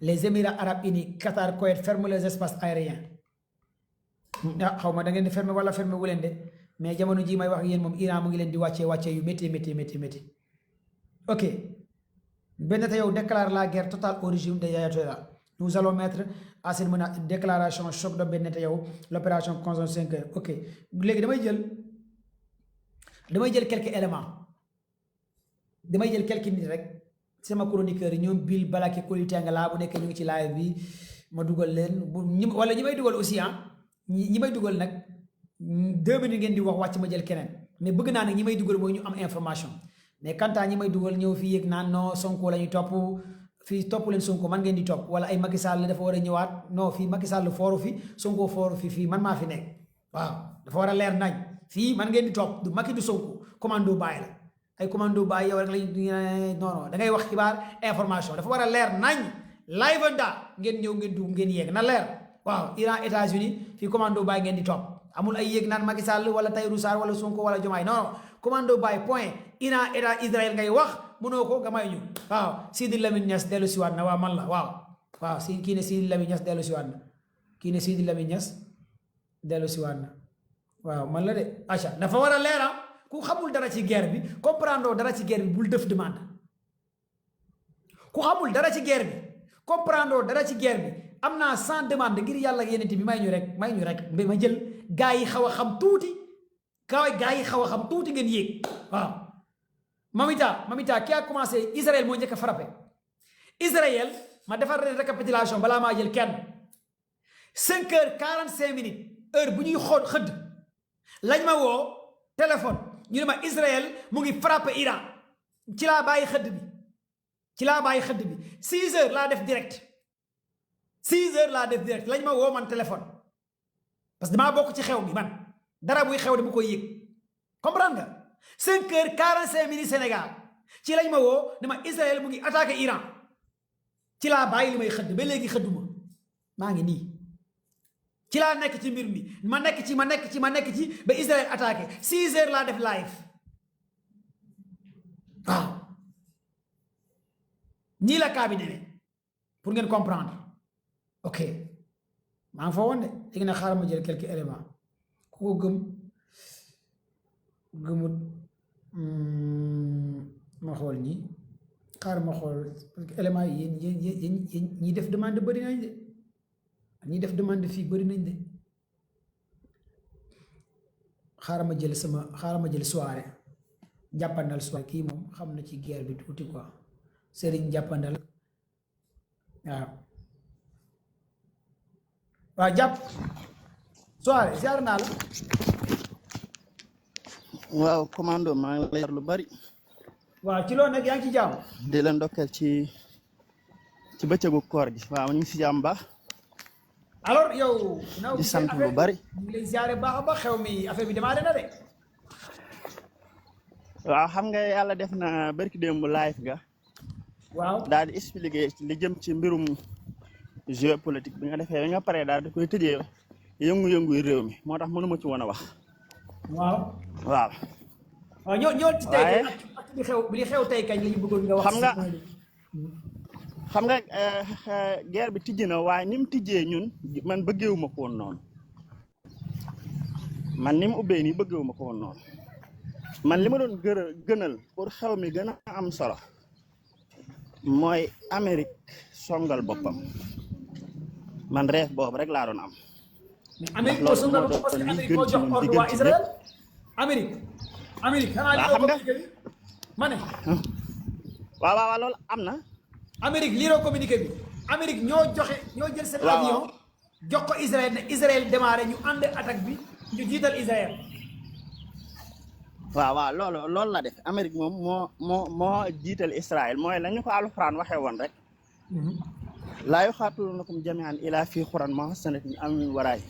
Les Émirats arabes unis, Qatar, Koweït ferment leurs espaces aériens. ah xaw ma da ngeen di fermer wala fermer wu leen de mais jamono ji may wax yéen moom Iran mu ngi leen di wàccee yu métti. ok Benn yow déclare la guerre totale au régime de Ayatollah. Nous allons mettre à cette déclaration choc de Benn yow l'opération conjointe 5 heures. ok léegi damay jël quelques éléments. damay jël quelques nit rek sama chroniqueur yi ñoom Bill Balake Kolitenga laa bu nekk ñu ngi ci live bi ma dugal leen wala ñi may dugal aussi ñi may dugal nag 2 minutes ngeen di wax wàcc ma jël keneen mais bëgg naa nag ñi may dugal mooy ñu am information mais quant à ñi may dugal ñëw fii yëg naan non Sonko la ñuy topp fii topp leen Sonko man ngeen di topp wala ay Macky Sall dafa war a ñëwaat non fii Macky Sall fooru fi Sonko fooru fii man maa fi nekk waaw dafa war a leer nañ fii man ngeen di topp du Macky du Sonko commando bàyyi la ay commando bàyyi yow rek lañ non da ngay wax xibaar information dafa war a leer nañ live nda ngeen ñëw ngeen dugg ngeen yéeg na leer waaw Iran États-Unis fii commando bàyyi ngeen di topp amul ay yéeg naan Macky Sall wala Tahirou Sarr wala Sonko wala Diomaye non commando bàyyi point Iran État Israël ngay wax mënoo ko nga may ñu waaw Sidi Lamine Niass dellu siwaat na waaw man la waaw si kii ne Sidi Lamine Niass dellu siwaat na waaw man la de aca dafa war a leera ku xamul dara ci guerre bi comprendre dara ci guerre bi bul def demande ku xamul dara ci guerre bi comprendre dara ci guerre bi am naa 100 demande ngir yàlla yeneen bi may ñu rek ma jël gaa yi xaw a xam tuuti ngeen yéeg waaw Mamita qui a commencé Israël moo njëkk a frappé Israël ma defar récapitulation balaa maa jël kenn 5 heures 45 minutes heure bu ñuy xool xëdd lañ ma woo téléphone ñu ne ma Israël mu ngi frappé Iran ci laa bàyyi xëdd bi 6 heures laa def direct lañ ma woo man téléphone parce que damaa bokk ci xew mi man dara buy xew dama koy yëg comprendre nga 5 heures 45 minutes Sénégal ci lañ ma woo ne ma Israël mu ngi attaqué Iran ci laa bàyyi li may xëdd ba léegi xëdduma maa ngi nii ci laa nekk ci mbir mi ma nekk ci ba Israël attaqué 6 heures laa def live waaw ñii la kaa bi demee pour ngeen comprendre ok maa ngi fa woon de léegi nag xaaral ma jël quelques éléments ku ko gëmut ma xool ñi xaaral ma xool parce que éléments yi yéen ñi def demande bëri nañ de ñi def demande fii bëri nañ de xaaral ma jël soirée jàppandal soirée kii moom xam na ci guerre bi tuuti quoi Serigne jàppandal waaw jàpp soirée ziar naa la waaw commando maa ngi lay lu bari waaw ci loo nekk yaa ngi ci jàmm di la ndokkeel ci bëccëgu koor gi waaw ñu ngi si jàmm baax alors yow di sant lu bari ñu ngi lay ziare baax a baax xew mi affaire bi démarré na de waaw xam nga yàlla def na barki démb live ga waaw daal di expliquer li jëm ci mbirum géopolitique bi nga defee bi nga paree daal di koy tëjee yëngu-yëngu réew mi moo tax mënuma ci woon a wax waaw ñoo ci tey ak li xew tey kañ la ñu bëggoon nga wax xam nga guerre bi tijji na waaye ni mu tijjee ñun man bëggeewuma ko woon noonu man ni mu ubbee nii bëggeewuma ko woon noonu man li ma doon gënal pour xew mi gën a am solo mooy Amérique songal boppam man reef boobu rek laa doon am. mais Amérique moo songal boppam parce que Amérique moo jox ordre waa Israël Amérique xanaa li xam nga ma ne waaw loolu am na. Amérique liiroo communiqué bi Amérique ñoo jël seen avion jox ko Israël ne Israël démarré ñu ànd attaque bi ñu jiital Israël waaw loolu la def Amérique moom moo jiital Israël mooy la ñu ko alxuraan waxee woon rek laa yuqaatiluunakum jamii'an illaa fii quran muhassanatin aw min wara'i